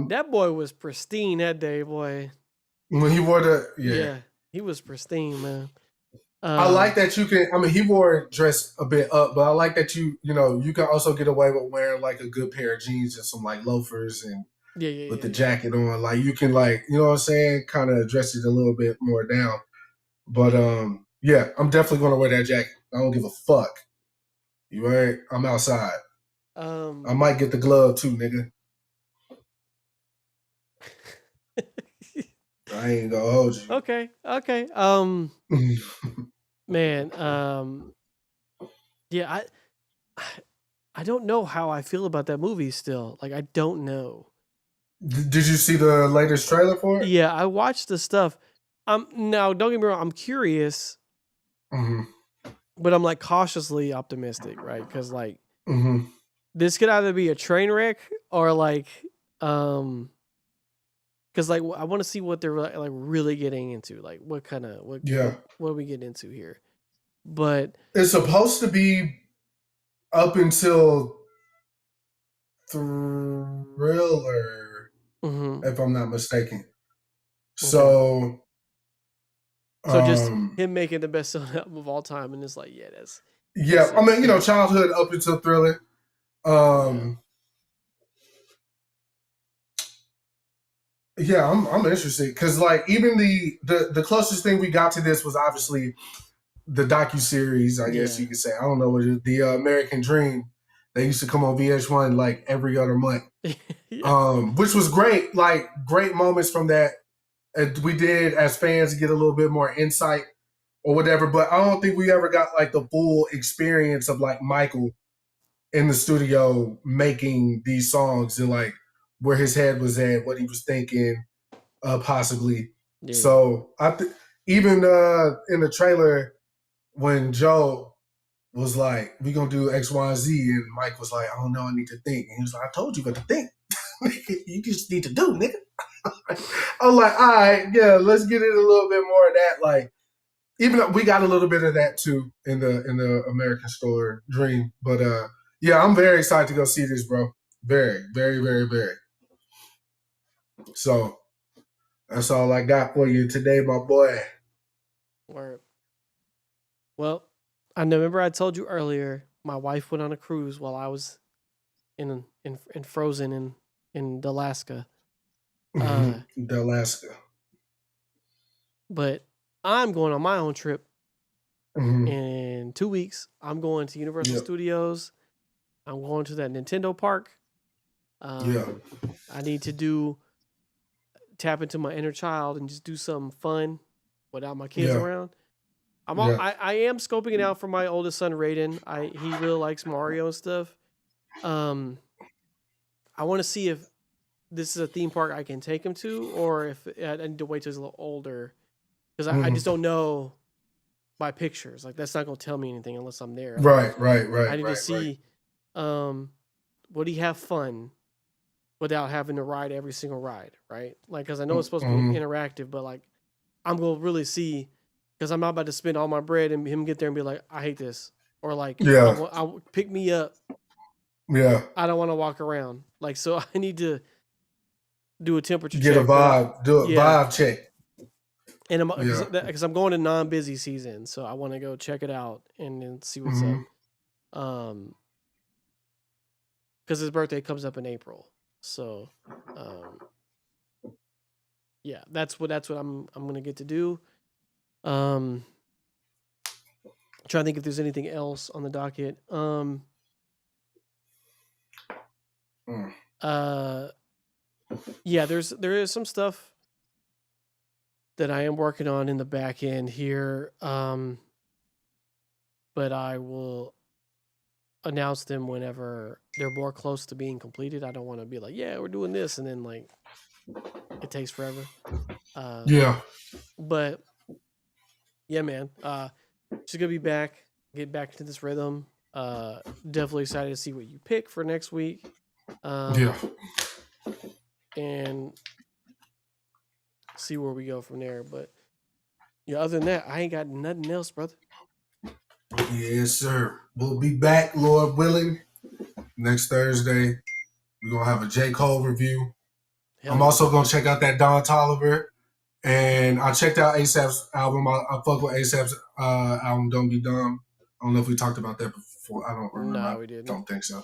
Speaker 2: that boy was pristine that day, boy.
Speaker 1: When he wore yeah,
Speaker 2: he was pristine, man.
Speaker 1: I like that you can. I mean, he wore dress a bit up, but I like that you can also get away with wearing like a good pair of jeans and some like loafers and with the jacket on. Like you can you know what I'm saying, kind of dress it a little bit more down. But yeah, I'm definitely gonna wear that jacket. I don't give a fuck. You right? I'm outside. I might get the glove too, nigga. I ain't gonna hold you.
Speaker 2: Okay. Man, yeah, I don't know how I feel about that movie still. Like I don't know.
Speaker 1: Did you see the latest trailer for it?
Speaker 2: Yeah, I watched the stuff. Now don't get me wrong, I'm curious. But I'm like cautiously optimistic, right? Because like this could either be a train wreck or like because like I want to see what they're like really getting into, like what kind of what are we getting into here? But
Speaker 1: it's supposed to be up until Thriller, if I'm not mistaken. So,
Speaker 2: so just him making the best selling album of all time, and it's like, yeah, that's
Speaker 1: I mean, childhood up until Thriller. Yeah, I'm interested because like even the closest thing we got to this was obviously the docuseries, I guess you could say. I don't know what it is, the American Dream. They used to come on VH1 like every other month, which was great. Like great moments from that. We did as fans get a little bit more insight or whatever, but I don't think we ever got like the full experience of like Michael in the studio making these songs and like where his head was at, what he was thinking, possibly. So even in the trailer when Joe was like, "We gonna do X, Y, and Z," and Mike was like, "I don't know, I need to think," and he was like, "I told you what to think. You just need to do, nigga." I was like, "All right, yeah, let's get it a little bit more of that." Like, even though we got a little bit of that too in the American Store Dream, but yeah, I'm very excited to go see this, bro. Very, very, very, very. So that's all I got for you today, my boy.
Speaker 2: Word. Well, I remember I told you earlier. My wife went on a cruise while I was in Frozen in Alaska.
Speaker 1: Alaska.
Speaker 2: But I'm going on my own trip in 2 weeks. I'm going to Universal Studios. I'm going to that Nintendo park. I need to tap into my inner child and just do something fun without my kids around. I am scoping it out for my oldest son, Raiden. He really likes Mario and stuff. I want to see if this is a theme park I can take him to, or if I need to wait till he's a little older, because I just don't know by pictures. Like that's not gonna tell me anything unless I'm there.
Speaker 1: Right.
Speaker 2: I need to see, would he have fun? without having to ride every single ride, right? Like, because I know it's supposed to be interactive, but like, I'm gonna really see, because I'm not about to spend all my bread and him get there and be like, I hate this, or like, I pick me up.
Speaker 1: Yeah,
Speaker 2: I don't want to walk around. Like, so I need to do a temperature
Speaker 1: check. Get a vibe. Do a vibe check.
Speaker 2: And because I'm going to non-busy season, so I want to go check it out and then see what's up. Because his birthday comes up in April, so yeah, that's what I'm gonna get to do. Trying to think if there's anything else on the docket. Yeah, there is some stuff that I am working on in the back end here. But I will announce them whenever they're more close to being completed. I don't want to be like, yeah, we're doing this, and then like it takes forever. But yeah, man. Just gonna be back, get back into this rhythm. Definitely excited to see what you pick for next week. And see where we go from there. But yeah, other than that, I ain't got nothing else, brother.
Speaker 1: Yes, sir. We'll be back, Lord willing, next Thursday. We're gonna have a J. Cole review. I'm also gonna check out that Don Toliver. And I checked out ASAP's album. I fuck with ASAP's album, Don't Be Dumb. I don't know if we talked about that before. I don't remember.
Speaker 2: No, we didn't.
Speaker 1: Don't think so.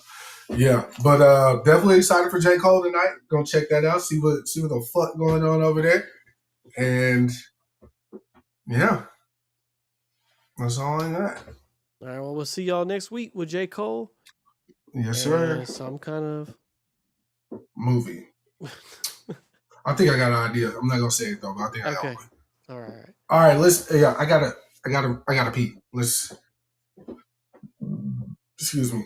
Speaker 1: Yeah, but definitely excited for J. Cole tonight. Gonna check that out. See what the fuck going on over there. And yeah, that's all I got.
Speaker 2: All right. Well, we'll see y'all next week with J. Cole.
Speaker 1: Yes, sir.
Speaker 2: Some kind of
Speaker 1: movie. I think I got an idea. I'm not gonna say it though, but I think I got one.
Speaker 2: All right.
Speaker 1: All right. Let's. Yeah, I gotta pee. Let's. Excuse me.